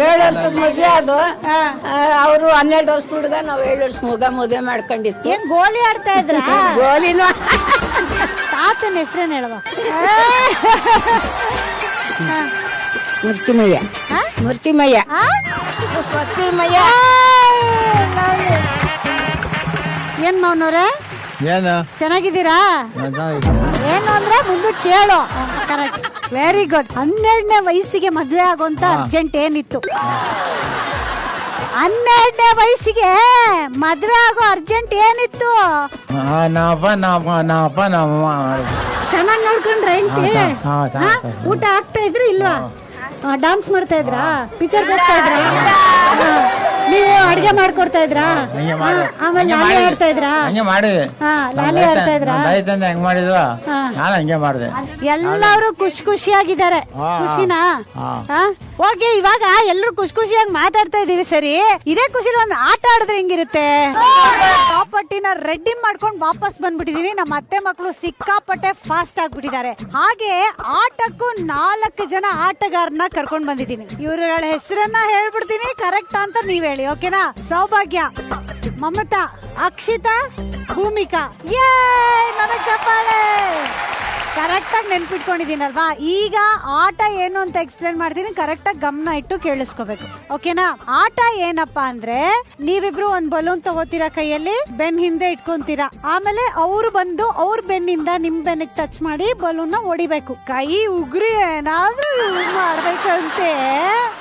[SPEAKER 3] 7 ವರ್ಷದ ಮದುವೆ ಅದು. ಅವರು 12 ವರ್ಷದ ಹುಡುಗ, ನಾವು 7 ವರ್ಷ ಮದುವೆ ಮಾಡ್ಕೊಂಡಿತ್ತು.
[SPEAKER 1] ಏನ್ ಗೋಲಿ ಆಡ್ತಾ ಇದ್ರ?
[SPEAKER 3] ಗೋಲಿನೂ
[SPEAKER 1] ತಾತನ ಹೆಸ್ರೇನ್ ಹೇಳುವ?
[SPEAKER 3] ಮುರ್ಚಿಮಯ್ಯ. ಮುರ್ಚಿಮಯ್ಯ. ಮುರ್ಚಿಮಯ್ಯ.
[SPEAKER 1] ಏನ್ ಮೌನವ್ರೆ
[SPEAKER 7] ಏನು
[SPEAKER 1] ಚೆನ್ನಾಗಿದ್ದೀರಾ? ಏನು ಅಂದ್ರೆ ಮುಂದೆ ಕೇಳು. Correct, very good. 12ನೇ ವಯಸ್ಸಿಗೆ ಮದುವೆ ಆಗೋಂತ ಅರ್ಜೆಂಟ್ ಏನಿತ್ತು? 12ನೇ ವಯಸ್ಸಿಗೆ ಮದುವೆ ಆಗೋ ಅರ್ಜೆಂಟ್ ಏನಿತ್ತು? ಚೆನ್ನಾಗಿ ನೋಡ್ಕೊಂಡ್ರೆ ಹೆಂಡತಿ? ಊಟ ಆಗ್ತಾ ಇದ್ರು ಇಲ್ವಾ? ಡಾನ್ಸ್ ಮಾಡ್ತಾ ಇದ್ರಾ? ಪಿಕ್ಚರ್ ಹೋಗ್ತಾ ಇದ್ರಾ? ನೀವು ಅಡ್ಗೆ ಮಾಡ್ಕೊಡ್ತಾ ಇದ್ರಾ? ಆಮೇಲೆ ಲಾಲಿ ಆಡ್ತಾ ಇದ್ರಾ? ಲಾಲಿ ಆಡ್ತಾ ಇದ್ರಾ?
[SPEAKER 7] ಹೆಂಗ್ ಮಾಡಿದ್ವ ನಾನು ಹಂಗೆ ಮಾಡಿದೆ.
[SPEAKER 1] ಎಲ್ಲರೂ ಖುಷಿಯಾಗಿದ್ದಾರೆ. ಖುಷಿನಾ? ಓಕೆ, ಇವಾಗ ಎಲ್ಲರೂ ಖುಷಿಯಾಗಿ ಮಾತಾಡ್ತಾ ಇದೀವಿ. ಸರಿ, ಇದೇ ಖುಷಿಲಿ ಒಂದು ಆಟ ಆಡಿದ್ರೆ ಹೆಂಗಿರುತ್ತೆ? ಪ್ರಾಪರ್ಟಿನ ರೆಡಿ ಮಾಡ್ಕೊಂಡು ವಾಪಸ್ ಬಂದ್ಬಿಟ್ಟಿದೀವಿ. ನಮ್ಮ ಅತ್ತೆ ಮಕ್ಕಳು ಸಿಕ್ಕಾಪಟ್ಟೆ ಫಾಸ್ಟ್ ಆಗ್ಬಿಟ್ಟಿದ್ದಾರೆ. ಹಾಗೆ ಆಟಕ್ಕೂ 4 ಜನ ಆಟಗಾರನ ಕರ್ಕೊಂಡ್ ಬಂದಿದ್ದೀನಿ. ಇವ್ರಗಳ ಹೆಸರನ್ನ ಹೇಳ್ಬಿಡ್ತೀನಿ, ಕರೆಕ್ಟ್ ಅಂತ ನೀವ್ ಹೇಳಿ, ಓಕೆನಾ? ಸೌಭಾಗ್ಯ, ಮಮತಾ, ಅಕ್ಷಿತಾ, ಭೂಮಿಕಾ. ನನಗ್ ಚಪ್ಪಾಳೆ. ಕರೆಕ್ಟ್ ಆಗಿ ನೆನ್ಪಿಟ್ಕೊಂಡಿದ್ದೀನಲ್ವಾ? ಈಗ ಆಟ ಏನು ಅಂತ ಎಕ್ಸ್ಪ್ಲೇನ್ ಮಾಡ್ತೀನಿ, ಕರೆಕ್ಟ್ ಆಗಿ ಗಮನ ಇಟ್ಟು ಕೇಳಿಸ್ಕೋಬೇಕು, ಓಕೆನಾ? ಆಟ ಏನಪ್ಪಾ ಅಂದ್ರೆ, ನೀವಿಬ್ರು ಒಂದ್ ಬಲೂನ್ ತಗೋತೀರಾ ಕೈಯಲ್ಲಿ, ಬೆನ್ ಹಿಂದೆ ಇಟ್ಕೊಂತೀರಾ. ಆಮೇಲೆ ಅವ್ರು ಬಂದು ಅವ್ರ ಬೆನ್ನಿಂದ ನಿಮ್ ಬೆನ್ನಿಗೆ ಟಚ್ ಮಾಡಿ ಬಲೂನ್ ನ ಹೊಡಿಬೇಕು. ಕೈ ಉಗ್ರಿ ಏನಾದ್ರೂ ಯೂಸ್ ಮಾಡ್ಬೇಕಂತೆ,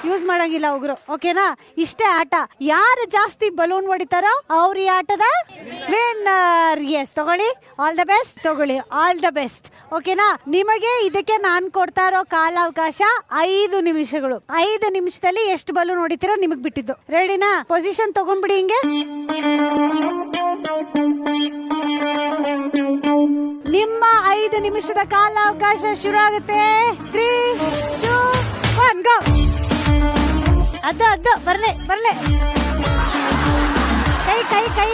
[SPEAKER 1] ಯೂಸ್ ಮಾಡಂಗಿಲ್ಲ ಉಗ್ರು, ಓಕೆನಾ? ಇಷ್ಟೇ ಆಟ. ಯಾರು ಜಾಸ್ತಿ ಬಲೂನ್ ಹೊಡಿತಾರೋ ಅವ್ರ ಈ ಆಟದ ವಿನ್ನರ್. ಎಸ್, ತಗೊಳ್ಳಿ. All the best. ತಗೊಳ್ಳಿ, ಆಲ್ ದ ಬೆಸ್ಟ್, ಓಕೆನಾ? ನಿಮಗೆ ಇದಕ್ಕೆ ನಾನ್ ಕೊಡ್ತಾ ಇರೋ ಕಾಲಾವಕಾಶ 5 ನಿಮಿಷಗಳು. 5 ನಿಮಿಷದಲ್ಲಿ ಎಷ್ಟು ಬಲೂನ್ ಹೊಡಿತೀರಾ ನಿಮಗ್ ಬಿಟ್ಟಿದ್ದು. ರೆಡಿನಾ? ಪೊಸಿಷನ್ ತಗೊಂಡ್ಬಿಡಿ ಹಿಂಗೆ. ನಿಮ್ಮ 5 ನಿಮಿಷದ ಕಾಲಾವಕಾಶ ಶುರು ಆಗುತ್ತೆ. 3, 2, 1 ಗೋ. ಅದು ಬರ್ಲೆ ಕೈ.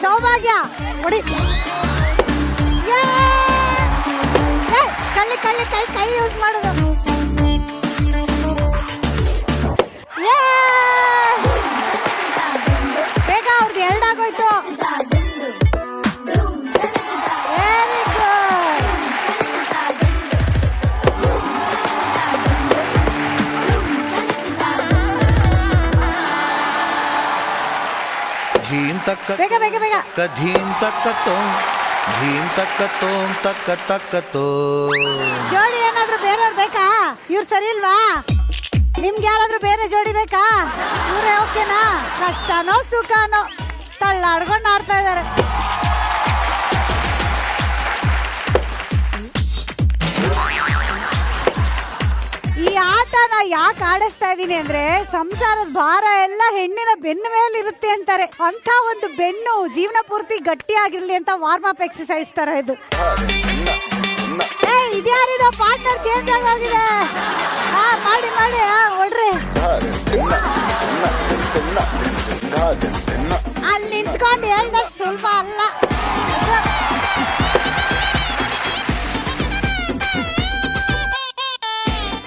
[SPEAKER 1] ಸೌಭಾಗ್ಯ ಹೊಡಿ. ಕೈ ಯೂಸ್ ಮಾಡೋದು. ಬೇಗ, ಅವ್ರದ್ದು 2 ಆಗೋಯ್ತು. Very good. ಬೇಗ. ಜೋಡಿ ಏನಾದ್ರು ಬೇರೆಯವ್ರು ಬೇಕಾ? ಇವ್ರು ಸರಿ ಇಲ್ವಾ? ನಿಮ್ಗೆ ಯಾರಾದ್ರೂ ಬೇರೆ ಜೋಡಿ ಬೇಕಾ? ಇವ್ರೆ ಓಕೆನಾ? ಕಷ್ಟನೋ ಸುಖನೋ ತಳ್ಳಾಡ್ಕೊಂಡು ಆಡ್ತಾ ಇದಾರೆ. ಈ ಆಟನ ಯಾಕೆ ಆಡಿಸ್ತಾ ಇದೀನಿ ಅಂದ್ರೆ, ಸಂಸಾರದ ಭಾರ ಎಲ್ಲ ಹೆಣ್ಣಿನ ಬೆನ್ನ ಮೇಲೆ ಇರುತ್ತೆ ಅಂತಾರೆ. ಅಂತ ಒಂದು ಬೆನ್ನು ಜೀವನ ಪೂರ್ತಿ ಗಟ್ಟಿ ಆಗಿರ್ಲಿ ಅಂತ ವಾರ್ಮ್ ಅಪ್ ಎಕ್ಸರ್ಸೈಸ್ ತರ ಇದು. ಇದ್ಯಾರಿದು? ಪಾರ್ಟ್ನರ್ ಚೇಂಜ್ ಆಗೋಗಿದೆ. ಮಾಡಿ ಹೊಡ್ರಿ. ಅಲ್ಲಿ ನಿಂತ್ಕೊಂಡು ಹೇಳ್ದಷ್ಟು ಸುಲಭ ಅಲ್ಲ.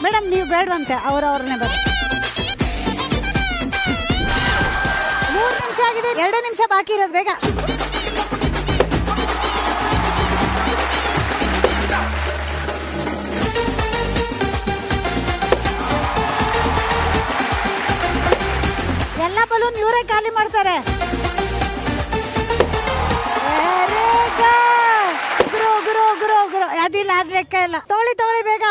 [SPEAKER 1] ಮೇಡಮ್, ನೀವು ಬೇಡವಂತೆ, ಅವ್ರನ್ನೇ ಬರ್ರಿ. 3 ನಿಮಿಷ ಆಗಿದೆ, 2 ನಿಮಿಷ ಬಾಕಿ ಇರೋದು. ಬೇಗ. ಎಲ್ಲ ಬಲೂನ್ ಇವರೇ ಖಾಲಿ ಮಾಡ್ತಾರೆ. ಗುರು ಅದಿಲ್ಲ, ಅದ್ ಲೆಕ್ಕ ಇಲ್ಲ. ತೊಗೊಳ್ಳಿ ಬೇಗ.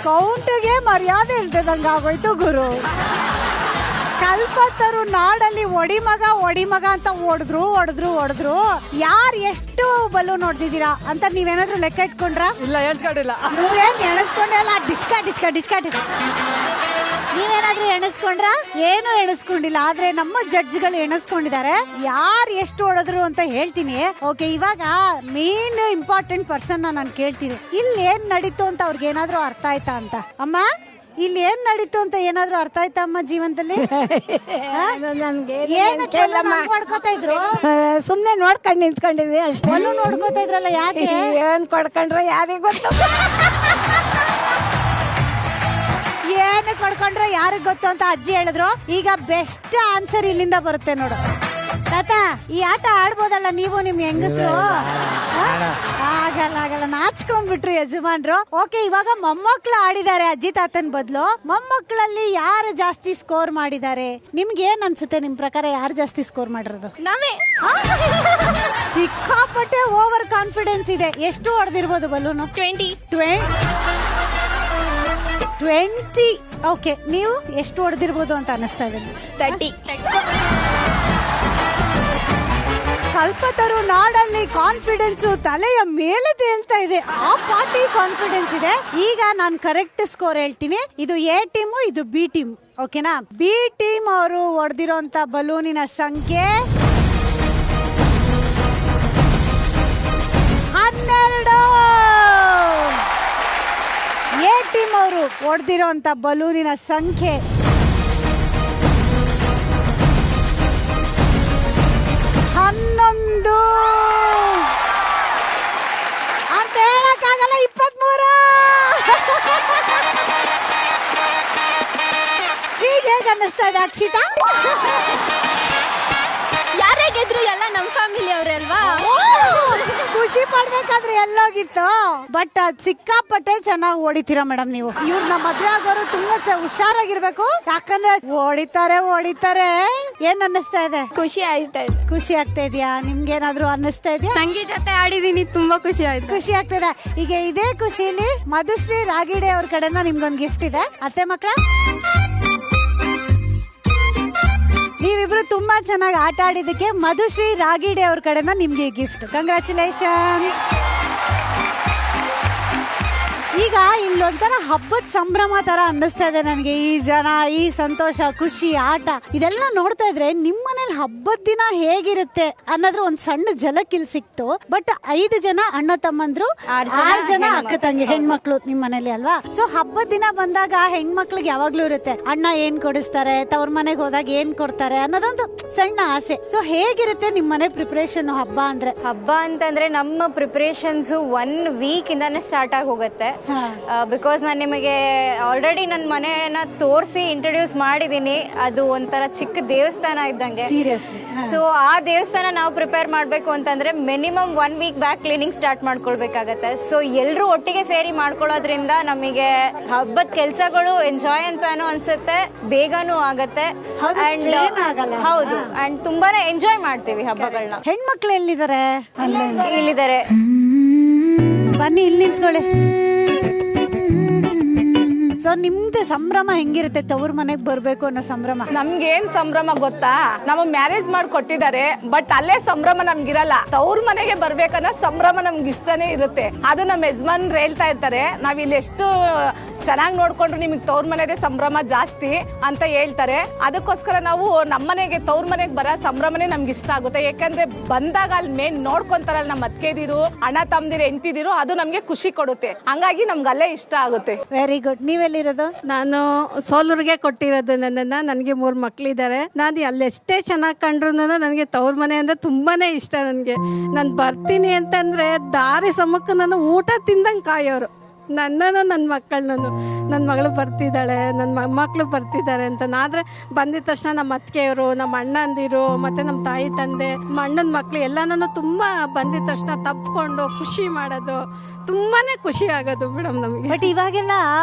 [SPEAKER 1] ಕೌಂಟಿಗೆ ಮರ್ಯಾದೆ ಇಲ್ದಂಗ ಆಗೋಯ್ತು ಗುರು. ಕಲ್ಪತರು ನಾಡಲ್ಲಿ ಒಡಿ ಮಗ ಅಂತ ಹೊಡೆದ್ರು. ಯಾರು ಎಷ್ಟು ಬಲೂನ್ ಹೊಡೆದಿದ್ದೀರಾ ಅಂತ ನೀವೇನಾದ್ರೂ ಲೆಕ್ಕ ಇಟ್ಕೊಂಡ್ರ?
[SPEAKER 6] ಇಲ್ಲ, ಎಣಿಸ್ಕೊಂಡಿಲ್ಲ.
[SPEAKER 1] ನೀವೇನ್ ಎಣಿಸ್ಕೊಂಡೇ ಇಲ್ಲ. ಡಿಸ್ಕಾ ನೀವೇನಾದ್ರೂ ಎಣಿಸ್ಕೊಂಡ್ರ? ಏನು ಎಣಿಸ್ಕೊಂಡಿಲ್ಲ. ಆದ್ರೆ ನಮ್ಮ ಜಡ್ಜ್ಗಳು ಎಣಿಸ್ಕೊಂಡಿದ್ದಾರೆ ಯಾರು ಎಷ್ಟು ಹೊಡೆದ್ರು ಅಂತ ಹೇಳ್ತೀನಿ. ಓಕೆ, ಇವಾಗ ಮೇನ್ ಇಂಪಾರ್ಟೆಂಟ್ ಪರ್ಸನ್ ನಾನು ಕೇಳ್ತೀನಿ, ಇಲ್ಲಿ ಏನ್ ನಡೀತು ಅಂತ ಅವ್ರಿಗೆ ಏನಾದ್ರೂ ಅರ್ಥ ಆಯ್ತಾ ಅಂತ. ಅಮ್ಮ, ಇಲ್ಲಿ ಏನ್ ನಡೀತು ಅಂತ ಏನಾದ್ರು ಅರ್ಥ ಆಯ್ತಾ ಅಮ್ಮ ಜೀವನದಲ್ಲಿ? ನೋಡ್ಕೋತಾ ಇದ್ರು,
[SPEAKER 3] ಸುಮ್ನೆ ನೋಡ್ಕೊಂಡು ನಿಂತ್ಕೊಂಡಿದ್ವಿ ಅಷ್ಟೇ.
[SPEAKER 1] ನೋಡ್ಕೋತಾ ಇದ್ರಲ್ಲ, ಯಾಕೆ?
[SPEAKER 3] ಏನ್ ಕೊಡ್ಕೊಂಡ್ರೆ ಯಾರಿಗ್ ಗೊತ್ತು?
[SPEAKER 1] ಏನು ಕೊಡ್ಕೊಂಡ್ರೆ ಯಾರಿಗ್ ಗೊತ್ತು ಅಂತ ಅಜ್ಜಿ ಹೇಳಿದ್ರು. ಈಗ ಬೆಸ್ಟ್ ಆನ್ಸರ್ ಇಲ್ಲಿಂದ ಬರುತ್ತೆ ನೋಡು. ತಾತ, ಈ ಆಟ ಆಡ್ಬೋದಲ್ಲ ನೀವು ನಿಮ್ ಹೆಂಗಸರು? ಆಗಲ್ಲ, ನಾಚ್ಕೊಂಡ್ಬಿಟ್ರು ಯಜಮಾನ್ರು. ಓಕೆ, ಇವಾಗ ಮೊಮ್ಮಕ್ಳು ಆಡಿದ್ದಾರೆ ಅಜ್ಜಿ ತಾತನ್ ಬದಲು. ಮೊಮ್ಮಕ್ಕಳಲ್ಲಿ ಯಾರು ಜಾಸ್ತಿ ಸ್ಕೋರ್ ಮಾಡಿದ್ದಾರೆ? ನಿಮ್ಗೆ ಏನ್ ಅನ್ಸುತ್ತೆ? ನಿಮ್ ಪ್ರಕಾರ ಯಾರು ಜಾಸ್ತಿ ಸ್ಕೋರ್ ಮಾಡಿರೋದು?
[SPEAKER 2] ನಾವೇ.
[SPEAKER 1] ಸಿಕ್ಕಾಪಟ್ಟೆ ಓವರ್ ಕಾನ್ಫಿಡೆನ್ಸ್ ಇದೆ. ಎಷ್ಟು ಹೊಡೆದಿರ್ಬೋದು ಬಲೂನು? 20. ಓಕೆ, ನೀವು ಎಷ್ಟು ಹೊಡೆದಿರ್ಬೋದು ಅಂತ ಅನಿಸ್ತಾ ಇದೆ?
[SPEAKER 2] 30.
[SPEAKER 1] ಕಲ್ಪತರು ನಾಡಲ್ಲಿ ಕಾನ್ಫಿಡೆನ್ಸ್ ತಲೆಯ ಮೇಲೆ ತೇಲ್ತಾ ಇದೆ. ಆ ಪಾರ್ಟಿ ಕಾನ್ಫಿಡೆನ್ಸ್ ಇದೆ. ಈಗ ನಾನು ಕರೆಕ್ಟ್ ಸ್ಕೋರ್ ಹೇಳ್ತೀನಿ. ಇದು ಎ ಟೀಮು, ಇದು ಬಿ ಟೀಮ್. ಓಕೆನಾ? ಬಿ ಟೀಮ್ ಅವರು ಹೊಡೆದಿರೋಂತ ಬಲೂನಿನ ಸಂಖ್ಯೆ 12. ಎ ಟೀಮ್ ಅವರು ಹೊಡೆದಿರೋಂತ ಬಲೂನಿನ ಸಂಖ್ಯೆ 11 ಅಂತ ಹೇಳಕ್ಕಾಗಲ್ಲ. 23. ಈಗ ಹೇಗೆ ಅನ್ನಿಸ್ತಾ ಇದೆ ಅಕ್ಷಿತಾ?
[SPEAKER 2] ಯಾರೇ ಗೆದ್ರು ಎಲ್ಲ ನಮ್ಮ ಫ್ಯಾಮಿಲಿ ಅವರೇ ಅಲ್ವಾ?
[SPEAKER 1] ಖುಷಿ ಪಡ್ಬೇಕಾದ್ರೆ ಎಲ್ಲೋಗಿತ್ತು. ಬಟ್ ಸಿಕ್ಕಾಪಟ್ಟೆ ಚೆನ್ನಾಗಿ ಓಡಿತೀರಾ ಮೇಡಮ್ ನೀವು. ಇವ್ರನ್ನ ಮದ್ವೆ ಆಗೋರು ತುಂಬಾ ಹುಷಾರಾಗಿರ್ಬೇಕು, ಯಾಕಂದ್ರೆ ಓಡಿತಾರೆ. ಏನ್ ಅನ್ನಿಸ್ತಾ ಇದೆ?
[SPEAKER 2] ಖುಷಿ ಆಗ್ತಾ ಇದೆ.
[SPEAKER 1] ಖುಷಿ ಆಗ್ತಾ ಇದೆಯಾ? ನಿಮ್ಗೇನಾದ್ರೂ ಅನ್ನಿಸ್ತಾ ಇದೆಯಾ?
[SPEAKER 2] ತಂಗಿ ಜೊತೆ ಆಡಿದೀನಿ, ತುಂಬಾ ಖುಷಿ ಆಯ್ತು.
[SPEAKER 1] ಖುಷಿ ಆಗ್ತದೆ. ಈಗ ಇದೇ ಖುಷಿಲಿ ಮಧುಶ್ರೀ ರಾಗಿಡೆ ಅವ್ರ ಕಡೆಯಿಂದ ನಿಮ್ಗೊಂದು ಗಿಫ್ಟ್ ಇದೆ. ಅತ್ತೆ ಮಕ್ಕಳ, ನೀವಿಬ್ರು ತುಂಬಾ ಚೆನ್ನಾಗಿ ಆಟ ಆಡಿದಕ್ಕೆ ಮಧುಶ್ರೀ ರಾಗಿಡೆ ಅವ್ರ ಕಡೆನ ನಿಮ್ಗೆ ಗಿಫ್ಟ್. ಕಂಗ್ರ್ಯಾಚುಲೇಷನ್. ಈಗ ಇಲ್ಲೊಂಥರ ಹಬ್ಬದ ಸಂಭ್ರಮ ತರ ಅನ್ನಿಸ್ತಾ ಇದೆ ನನಗೆ. ಈ ಜನ, ಈ ಸಂತೋಷ, ಖುಷಿ, ಆಟ ಇದೆಲ್ಲ ನೋಡ್ತಾ ಇದ್ರೆ ನಿಮ್ ಮನೇಲಿ ಹಬ್ಬದ ದಿನ ಹೇಗಿರುತ್ತೆ ಅನ್ನೋದ್ರ ಒಂದ್ ಸಣ್ಣ ಝಲಕ್ ಇಲ್ಲಿ ಸಿಕ್ತು. ಬಟ್ 5 ಜನ ಅಣ್ಣ ತಮ್ಮಂದ್ರು, 6 ಜನ ಅಕ್ಕ ತಂಗಿ ಹೆಣ್ಮಕ್ಳು ನಿಮ್ ಮನೇಲಿ ಅಲ್ವಾ? ಸೊ ಹಬ್ಬದ ದಿನ ಬಂದಾಗ ಹೆಣ್ಮಕ್ಳಿಗೆ ಯಾವಾಗ್ಲೂ ಇರುತ್ತೆ ಅಣ್ಣ ಏನ್ ಕೊಡಿಸ್ತಾರೆ, ತವ್ರ ಮನೆಗೆ ಹೋದಾಗ ಏನ್ ಕೊಡ್ತಾರೆ ಅನ್ನೋದೊಂದು ಸಣ್ಣ ಆಸೆ. ಸೊ ಹೇಗಿರುತ್ತೆ ನಿಮ್ ಮನೆ ಪ್ರಿಪರೇಷನ್ ಹಬ್ಬ ಅಂದ್ರೆ?
[SPEAKER 2] ಹಬ್ಬ ಅಂತಂದ್ರೆ ನಮ್ಮ ಪ್ರಿಪರೇಷನ್ಸ್ 1 ವೀಕ್ ಇಂದಾನೆ ಸ್ಟಾರ್ಟ್ ಆಗಿ ಹೋಗುತ್ತೆ. ಬಿಕಾಸ್ ನಾನು ನಿಮಗೆ ಆಲ್ರೆಡಿ ನನ್ನ ಮನೆಯನ್ನ ತೋರಿಸಿ ಇಂಟ್ರೊಡ್ಯೂಸ್ ಮಾಡಿದೀನಿ. ಅದು ಒಂಥರ ಚಿಕ್ಕ ದೇವಸ್ಥಾನ ಇದ್ದಂಗೆ. ಸೊ ಆ ದೇವಸ್ಥಾನ ನಾವು ಪ್ರಿಪೇರ್ ಮಾಡ್ಬೇಕು ಅಂತಂದ್ರೆ minimum 1 week back cleaning start ಮಾಡ್ಕೊಳ್ಬೇಕಾಗತ್ತೆ. ಸೊ ಎಲ್ರು ಒಟ್ಟಿಗೆ ಸೇರಿ ಮಾಡ್ಕೊಳ್ಳೋದ್ರಿಂದ ನಮಗೆ ಹಬ್ಬದ ಕೆಲ್ಸಗಳು ಎಂಜಾಯ್ ಅಂತಾನು ಅನ್ಸುತ್ತೆ, ಬೇಗನೂ ಆಗತ್ತೆ. ಹೌದು, ಅಂಡ್ ತುಂಬಾನೇ ಎಂಜಾಯ್ ಮಾಡ್ತೀವಿ ಹಬ್ಬಗಳನ್ನ.
[SPEAKER 1] ಹೆಣ್ಮಕ್ಳು ಎಲ್ಲಿದ್ದಾರೆ?
[SPEAKER 2] ಇಲ್ಲಿದ್ದಾರೆ,
[SPEAKER 1] ಬನ್ನಿ ಇಲ್ಲಿ ನಿಂತ್ಕೊಳ್ಳಿ. ಸೊ ನಿಮ್ದು ಸಂಭ್ರಮ ಹೆಂಗಿರುತ್ತೆ? ತವ್ರ ಮನೆಗ್ ಬರ್ಬೇಕು ಅನ್ನೋ ಸಂಭ್ರಮ.
[SPEAKER 6] ನಮ್ಗೇನ್ ಸಂಭ್ರಮ ಗೊತ್ತಾ? ನಮ್ಮ ಮ್ಯಾರೇಜ್ ಮಾಡಿ ಕೊಟ್ಟಿದ್ದಾರೆ, ಬಟ್ ಅಲ್ಲೇ ಸಂಭ್ರಮ ನಮ್ಗಿರಲ್ಲ. ತವ್ರ ಮನೆಗೆ ಬರ್ಬೇಕನ್ನೋ ಸಂಭ್ರಮ ನಮ್ಗೆ ಇಷ್ಟನೇ ಇರುತ್ತೆ. ಅದು ನಮ್ಮ ಯಜಮಾನ್ರು ಹೇಳ್ತಾ ಇರ್ತಾರೆ, ನಾವ್ ಇಲ್ಲಿ ಎಷ್ಟು ಚೆನ್ನಾಗಿ ನೋಡ್ಕೊಂಡ್ರು ನಿಮಗೆ ತವ್ರ ಮನೆದೇ ಸಂಭ್ರಮ ಜಾಸ್ತಿ ಅಂತ ಹೇಳ್ತಾರೆ. ಅದಕ್ಕೋಸ್ಕರ ನಾವು ನಮ್ಮನೆಗೆ ತವ್ರ ಮನೆಗೆ ಬರೋ ಸಂಭ್ರಮನೇ ನಮ್ಗೆ ಇಷ್ಟ ಆಗುತ್ತೆ. ಯಾಕಂದ್ರೆ ಬಂದಾಗ ಅಲ್ಲಿ ಮೇನ್ ನೋಡ್ಕೊಂತಾರಲ್ಲ ನಮ್ಮ ಅತ್ತಿಗೆದಿರು, ಅಣ್ಣ ತಮ್ಮದಿರು, ಹೆಂಡತಿದಿರು, ಅದು ನಮ್ಗೆ ಖುಷಿ ಕೊಡುತ್ತೆ. ಹಂಗಾಗಿ ನಮ್ಗೆ ಅಲ್ಲೇ ಇಷ್ಟ ಆಗುತ್ತೆ.
[SPEAKER 1] Very good. ನೀವೆಲ್ಲಿರೋದು?
[SPEAKER 8] ನಾನು ಸೋಲೂರ್ಗೆ ಕೊಟ್ಟಿರೋದು ನನ್ನನ್ನ. ನನಗೆ 3 ಮಕ್ಳಿದ್ದಾರೆ. ನಾನು ಅಲ್ಲೆಷ್ಟೇ ಚೆನ್ನಾಗಿ ಕಂಡ್ರು ನನಗೆ ತವ್ರ ಮನೆ ಅಂದ್ರೆ ತುಂಬಾನೇ ಇಷ್ಟ. ನನಗೆ ನಾನು ಬರ್ತೀನಿ ಅಂತಂದ್ರೆ ದಾರಿ ಸಮಕ್ಕೆ ನಾನು ಊಟ ತಿಂದಂಗೆ ಕಾಯೋರು ನನ್ನನ್ನು, ನನ್ನ ಮಕ್ಕಳನ್ನು. ನನ್ನ ಮಗಳು ಬರ್ತಿದ್ದಾಳೆ, ನನ್ನ ಮೊಮ್ಮಕ್ಕಳು ಬರ್ತಿದ್ದಾರೆ ಅಂತ. ಆದ್ರೆ ಬಂದಿದ ತಕ್ಷಣ ನಮ್ಮ ಅತ್ತಿಗೆಯವರು, ನಮ್ಮ ಅಣ್ಣಂದಿರು, ಮತ್ತೆ ನಮ್ಮ ತಾಯಿ ತಂದೆ, ನಮ್ಮ ಅಣ್ಣನ ಮಕ್ಳು ಎಲ್ಲಾನು ತುಂಬಾ ಬಂದಿದ ತಕ್ಷಣ ತಪ್ಕೊಂಡು ಖುಷಿ ಮಾಡೋದು, ತುಂಬಾನೇ ಖುಷಿ ಆಗೋದು ಮೇಡಮ್ ನಮ್ಗೆ.
[SPEAKER 1] ಬಟ್ ಇವಾಗೆಲ್ಲ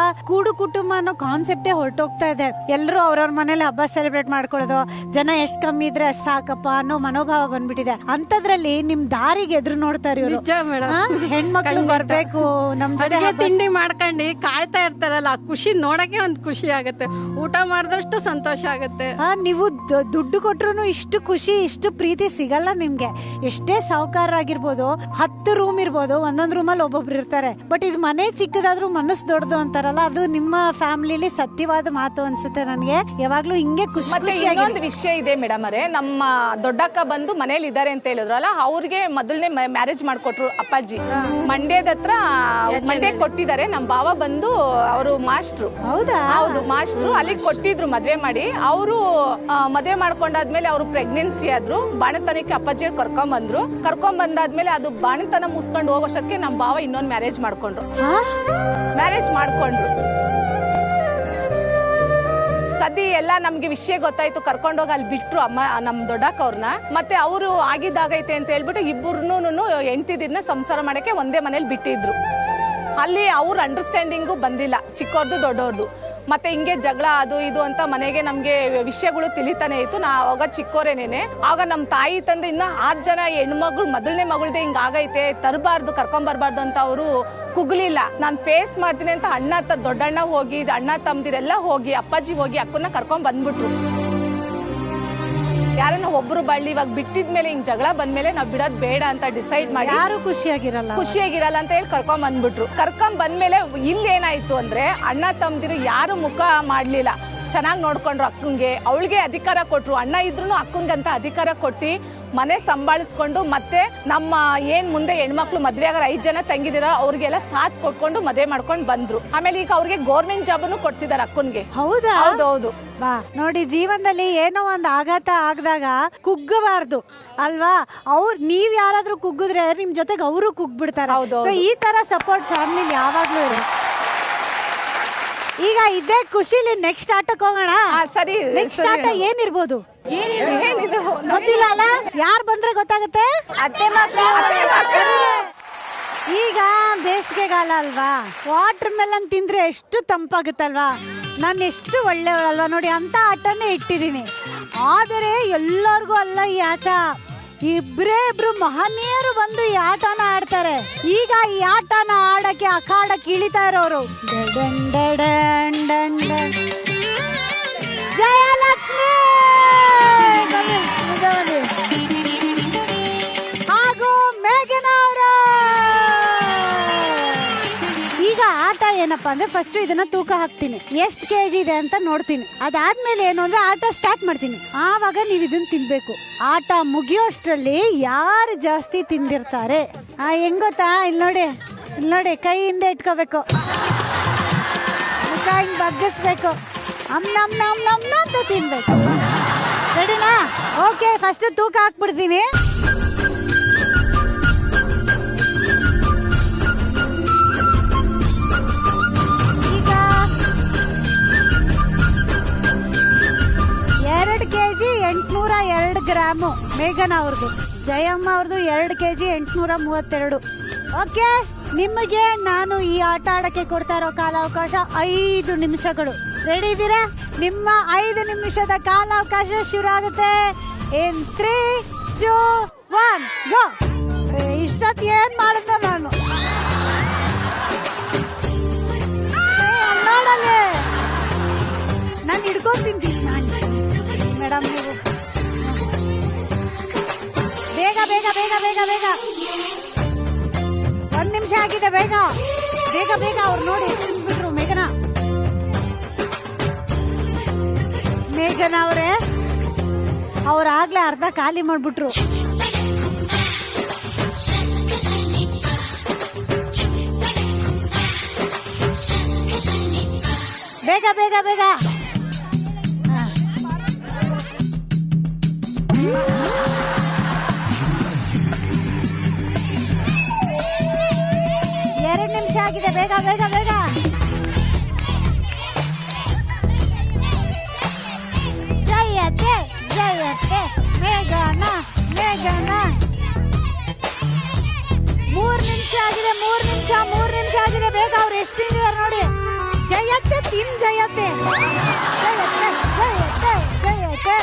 [SPEAKER 1] ಕೂಡು ಕುಟುಂಬ ಅನ್ನೋ ಕಾನ್ಸೆಪ್ಟೇ ಹೊರಟೋಗ್ತಾ ಇದೆ. ಎಲ್ಲರೂ ಅವ್ರವ್ರ ಮನೇಲಿ ಹಬ್ಬ ಸೆಲೆಬ್ರೇಟ್ ಮಾಡ್ಕೊಳ್ಳೋದು, ಜನ ಎಷ್ಟ್ ಕಮ್ಮಿ ಇದ್ರೆ ಅಷ್ಟ್ ಸಾಕಪ್ಪ ಅನ್ನೋ ಮನೋಭಾವ ಬಂದ್ಬಿಟ್ಟಿದೆ. ಅಂತದ್ರಲ್ಲಿ ನಿಮ್ ದಾರಿಗೆ ಎದುರು ನೋಡ್ತಾರೆ ಇವರು.
[SPEAKER 8] ನಿಜ ಮೇಡಮ್.
[SPEAKER 1] ಹೆಣ್ಮಕ್ಳು ಬರ್ಬೇಕು, ನಮ್ ಜೊತೆ
[SPEAKER 8] ತಿಂಡಿ ಮಾಡ್ಕೊಂಡು ಕಾಯ್ತಾ ಇರ್ತಾರಲ್ಲ, ಆ ಖುಷಿ ನೋಡಕ್ಕೆ ಒಂದು ಖುಷಿ ಆಗುತ್ತೆ. ಊಟ ಮಾಡಿದಷ್ಟು ಸಂತೋಷ ಆಗುತ್ತೆ.
[SPEAKER 1] ನೀವು ದುಡ್ಡು ಕೊಟ್ರು ಇಷ್ಟು ಖುಷಿ, ಇಷ್ಟು ಪ್ರೀತಿ ಸಿಗಲ್ಲ ನಿಮ್ಗೆ. ಎಷ್ಟೇ ಸಾಹುಕಾರರಾಗಿರ್ಬೋದು, 10 ರೂಮ್ ಇರ್ಬೋದು, ಒಂದೊಂದ್ ರೂಮಲ್ಲಿ ಒಬ್ಬೊಬ್ರು ಇರ್ತಾರೆ. ಬಟ್ ಇದು ಮನೆ ಚಿಕ್ಕದಾದ್ರೂ ಮನಸ್ಸು ದೊಡ್ಡದು ಅಂತಾರಲ್ಲ, ಅದು ನಿಮ್ಮ ಫ್ಯಾಮಿಲಿಲಿ ಸತ್ಯವಾದ ಮಾತು ಅನ್ಸುತ್ತೆ ನನಗೆ. ಯಾವಾಗ್ಲೂ ಹಿಂಗೆ ಖುಷಿ ಖುಷಿಯಾಗಿ.
[SPEAKER 6] ಇನ್ನೊಂದು ವಿಷಯ ಇದೆ ಮೇಡಮ್ ಅವರೇ, ನಮ್ಮ ದೊಡ್ಡಕ್ಕ ಬಂದು ಮನೇಲಿ ಇದ್ದಾರೆ ಅಂತ ಹೇಳಿದ್ರಲ್ಲ, ಅವ್ರಿಗೆ ಮೊದಲನೇ ಮ್ಯಾರೇಜ್ ಮಾಡ್ಕೊಟ್ರು ಅಪ್ಪಾಜಿ. ಮಂಡ್ಯದ ಹತ್ರ ಮಂಡ್ಯ ಕೊಟ್ಟಿದ್ದಾರೆ. ನಮ್ಮ ಭಾವ ಬಂದು ಅವರು ಮಾಸ್ಟ್ರು. ಹೌದು, ಮಾಸ್ಟ್ರು. ಅಲ್ಲಿಗೆ ಕೊಟ್ಟಿದ್ರು ಮದ್ವೆ ಮಾಡಿ. ಅವರು ಮದ್ವೆ ಮಾಡ್ಕೊಂಡಾದ್ಮೇಲೆ ಅವರು ಪ್ರೆಗ್ನೆನ್ಸಿ ಆದ್ರು. ಬಾಣತನಕ್ಕೆ ಅಪ್ಪಾಜಿ ಕರ್ಕೊಂಡ್ ಬಂದಾದ್ಮೇಲೆ ಅದು ಬಾಣತನ ಮುಗಿಸ್ಕೊಂಡು ಹೋಗೋಷ್ಟಕ್ಕೆ ನಮ್ಮ ಭಾವ ಇನ್ನೊಂದು ಮ್ಯಾರೇಜ್ ಮಾಡ್ಕೊಂಡ್ರು. ಸದ್ಯ ಎಲ್ಲ ನಮ್ಗೆ ವಿಷಯ ಗೊತ್ತಾಯ್ತು. ಕರ್ಕೊಂಡೋಗಿ ಅಲ್ಲಿ ಬಿಟ್ರು ಅಮ್ಮ, ನಮ್ ದೊಡ್ಡಕ್ಕ ಅವ್ರನ್ನ. ಮತ್ತೆ ಅವರು ಆಗಿದ್ದಾಗೈತೆ ಅಂತ ಹೇಳ್ಬಿಟ್ಟು ಇಬ್ಬರನ್ನೂ ಹೆಂಡತಿದಿರ್ನ ಸಂಸಾರ ಮಾಡಕ್ಕೆ ಒಂದೇ ಮನೇಲಿ ಬಿಟ್ಟಿದ್ರು. ಅಲ್ಲಿ ಅವ್ರ ಅಂಡರ್ಸ್ಟ್ಯಾಂಡಿಂಗು ಬಂದಿಲ್ಲ, ಚಿಕ್ಕವ್ರದ್ದು ದೊಡ್ಡವ್ರದ್ದು. ಮತ್ತೆ ಹಿಂಗೆ ಜಗಳ ಅದು ಇದು ಅಂತ ಮನೆಗೆ ನಮ್ಗೆ ವಿಷಯಗಳು ತಿಳಿತಾನೆ ಇತ್ತು. ನಾ ಅವಾಗ ಚಿಕ್ಕೋರೇನೇನೆ. ಆಗ ನಮ್ ತಾಯಿ ತಂದೆ ಇನ್ನ 6 ಜನ ಹೆಣ್ಮಗಳು, ಮೊದಲನೇ ಮಗಳದೇ ಹಿಂಗ ಆಗೈತೆ, ತರಬಾರ್ದು, ಕರ್ಕೊಂಬರ್ಬಾರ್ದು ಅಂತ ಅವರು ಕುಗ್ಲಿಲ್ಲ. ನಾನ್ ಫೇಸ್ ಮಾಡ್ತೀನಿ ಅಂತ ದೊಡ್ಡಣ್ಣ ಹೋಗಿ, ಅಣ್ಣ ತಮ್ಮದಿರೆಲ್ಲ ಹೋಗಿ, ಅಪ್ಪಾಜಿ ಹೋಗಿ ಅಕ್ಕನ್ನ ಕರ್ಕೊಂಡ್ ಬಂದ್ಬಿಟ್ರು. ಯಾರನ್ನ ಒಬ್ರು ಬಳ್ಳಿ ಇವಾಗ ಬಿಟ್ಟಿದ್ಮೇಲೆ ಹಿಂಗ್ ಜಗಳ ಬಂದ್ಮೇಲೆ ನಾವ್ ಬಿಡೋದ್ ಬೇಡ ಅಂತ ಡಿಸೈಡ್ ಮಾಡಿ,
[SPEAKER 1] ಯಾರು ಖುಷಿಯಾಗಿರಲ್ಲ
[SPEAKER 6] ಅಂತ ಹೇಳಿ ಕರ್ಕೊಂಡ್ ಬಂದ್ಬಿಟ್ರು. ಕರ್ಕೊಂಡ್ ಬಂದ್ಮೇಲೆ ಇಲ್ಲೇನಾಯ್ತು ಅಂದ್ರೆ, ಅಣ್ಣ ತಮ್ಮದಿರು ಯಾರು ಮುಖ ಮಾಡ್ಲಿಲ್ಲ. ಚೆನ್ನಾಗಿ ನೋಡ್ಕೊಂಡ್ರು ಅಕ್ಕಂಗೆ. ಅವಳಿಗೆ ಅಧಿಕಾರ ಕೊಟ್ರು. ಅಣ್ಣ ಇದ್ರು ಅಕ್ಕಂಗಂತ ಅಧಿಕಾರ ಕೊಟ್ಟಿ ಮನೆ ಸಂಭಾಳಿಸ್ಕೊಂಡು, ಮತ್ತೆ ನಮ್ಮ ಏನ್ ಮುಂದೆ ಹೆಣ್ಮಕ್ಳು ಮದ್ವೆ ಆಗ 5 ಜನ ತಂಗಿದಿರ ಅವ್ರಿಗೆಲ್ಲ ಸಾಥ್ ಕೊಟ್ಕೊಂಡು ಮದ್ವೆ ಮಾಡ್ಕೊಂಡ್ ಬಂದ್ರು. ಆಮೇಲೆ ಈಗ ಅವ್ರಿಗೆ ಗೌರ್ಮೆಂಟ್ ಜಾಬನ್ನು ಕೊಡ್ಸಿದಾರೆ ಅಕ್ಕನ್ಗೆ.
[SPEAKER 1] ಹೌದಾ?
[SPEAKER 6] ಹೌದೌದು.
[SPEAKER 1] ಬಾ ನೋಡಿ, ಜೀವನದಲ್ಲಿ ಏನೋ ಒಂದು ಆಘಾತ ಆಗದಾಗ ಕುಗ್ಗಬಾರ್ದು ಅಲ್ವಾ? ನೀವ್ ಯಾರಾದ್ರೂ ಕುಗ್ಗಿದ್ರೆ ನಿಮ್ ಜೊತೆಗೆ ಅವರು ಕುಗ್ಬಿಡ್ತಾರೆ. ಸೊ ಈ ತರ ಸಪೋರ್ಟ್ ಫ್ಯಾಮಿಲಿ ಯಾವಾಗ್ಲೂ ಇದೆ. ಈಗ ಇದೇ ಖುಷಿಲಿ ನೆಕ್ಸ್ಟ್ ಆಟಕ್ಕೆ ಹೋಗೋಣ.
[SPEAKER 6] ಸರಿ,
[SPEAKER 1] ನೆಕ್ಸ್ಟ್ ಆಟ ಏನಿರ್ಬೋದು ಗೊತ್ತಿಲ್ಲ ಅಲ್ಲ? ಯಾರು ಬಂದ್ರೆ ಗೊತ್ತಾಗುತ್ತೆ? ಈಗ ಬೇಸಿಗೆಗಾಲ ಅಲ್ವಾ, ವಾಟರ್ ಮೆಲನ್ ತಿಂದ್ರೆ ಎಷ್ಟು ತಂಪಾಗುತ್ತಲ್ವಾ? ನಾನು ಎಷ್ಟು ಒಳ್ಳೆಯವಳಲ್ವಾ ನೋಡಿ, ಅಂತ ಆಟನೇ ಇಟ್ಟಿದ್ದೀನಿ. ಆದರೆ ಎಲ್ಲರಿಗೂ ಅಲ್ಲ ಈ ಆಟ. ಇಬ್ರು ಮಹನೀಯರು ಬಂದು ಈ ಆಟನ ಆಡ್ತಾರೆ. ಈಗ ಈ ಆಟನ ಆಡಕ್ಕೆ ಅಖಾಡಕ್ಕೆ ಇಳಿತಾ ಇರೋರು ಜಯಲಕ್ಷ್ಮಿ ಹಾಗೂ ಮೇಘನಾ ಅವರು. ಈಗ ಆಟ ಏನಪ್ಪಾ ಅಂದ್ರೆ, ಫಸ್ಟ್ ಇದನ್ನ ತೂಕ ಹಾಕ್ತೀನಿ, ಎಷ್ಟು kg ಇದೆ ಅಂತ ನೋಡ್ತೀನಿ. ಅದಾದ್ಮೇಲೆ ಏನು ಅಂದ್ರೆ ಆಟ ಸ್ಟಾರ್ಟ್ ಮಾಡ್ತೀನಿ. ಆವಾಗ ನೀವು ಇದನ್ನ ತಿನ್ಬೇಕು. ಆಟ ಮುಗಿಯೋಷ್ಟ್ರಲ್ಲಿ ಯಾರು ಜಾಸ್ತಿ ತಿಂದಿರ್ತಾರೆ ಹೆಂಗ್ ಗೊತ್ತಾ? ಇಲ್ಲಿ ನೋಡಿ ಕೈಯಿಂದ ಇಟ್ಕೋಬೇಕು, ಮುಖ ಹಿಂಗ್ ಬಗ್ಗಿಸ್ಬೇಕು, ಅಂತ ತಿನ್ಬೇಕು. ರೆಡಿನಾ? ಓಕೆ, ಫಸ್ಟ್ ತೂಕ ಹಾಕ್ಬಿಡ್ತೀನಿ. ಈಗ 2 kg 802 ಗ್ರಾಮು ಮೇಘನಾ ಅವ್ರದ್ದು. ಜಯಮ್ಮ ಅವ್ರದ್ದು 2 kg 832. ಓಕೆ, ನಿಮಗೆ ನಾನು ಈ ಆಟ ಆಡಕ್ಕೆ ಕೊಡ್ತಾ ಇರೋ ಕಾಲಾವಕಾಶ 5 ನಿಮಿಷಗಳು. ರೆಡಿ ಇದ್ದೀರಾ? ನಿಮ್ಮ 5 ನಿಮಿಷದ ಕಾಲಾವಕಾಶ ಶುರು ಆಗುತ್ತೆ. ಇನ್ 3, 2, 1 ಗೋ. ಇಷ್ಟೊತ್ತು ಏನ್ ಮಾಡಿದ್ದೆ ನಾನು? ನೋಡಲ್ಲಿ ನಾನು ಹಿಡ್ಕೊಂಡು ತಿಂತೀನಿ. ಮೇಡಮ್ ನೀವು ಬೇಗ ಬೇಗ ಬೇಗ ಬೇಗ ಬೇಗ 1 ನಿಮಿಷ ಆಗಿದೆ. ಬೇಗ ಬೇಗ ಬೇಗ. ಅವ್ರು ನೋಡಿ ತಿಂದ್ಬಿಟ್ರು. ಮೇಘನಾ ಅವರೇ, ಅವ್ರಾಗ್ಲೇ ಅರ್ಧ ಖಾಲಿ ಮಾಡ್ಬಿಟ್ರು. ಬೇಗ ಬೇಗ ಬೇಗ. ಎರಡು ನಿಮಿಷ ಆಗಿದೆ. ಬೇಗ ಬೇಗ ಬೇಗ. ಜಯತೆ ಜಯತೆ ಮೇಘನಾ ಮೇಘನಾ. 3 ನಿಮಿಷ ಆಗಿದೆ. 3 ನಿಮಿಷ ಆಗಿದೆ. ಬೇಗ. ಅವ್ರು ಎಷ್ಟು ತಿಂದಿದ್ದಾರೆ ನೋಡಿ. ಜಯತೆ ತಿನ್ ಜಯತೆ ಜಯತೆ ಜಯತೆ ಜಯತೆ.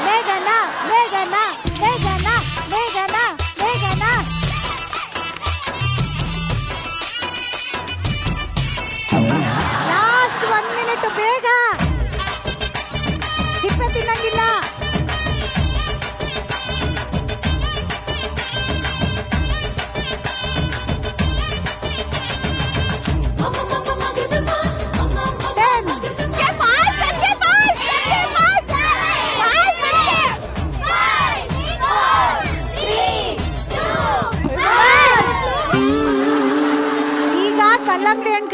[SPEAKER 1] ಮೇಘನಾ ಮೇಘನಾ ಮೇಘನಾ ಮೇಘನಾ ಮೇಘನಾ.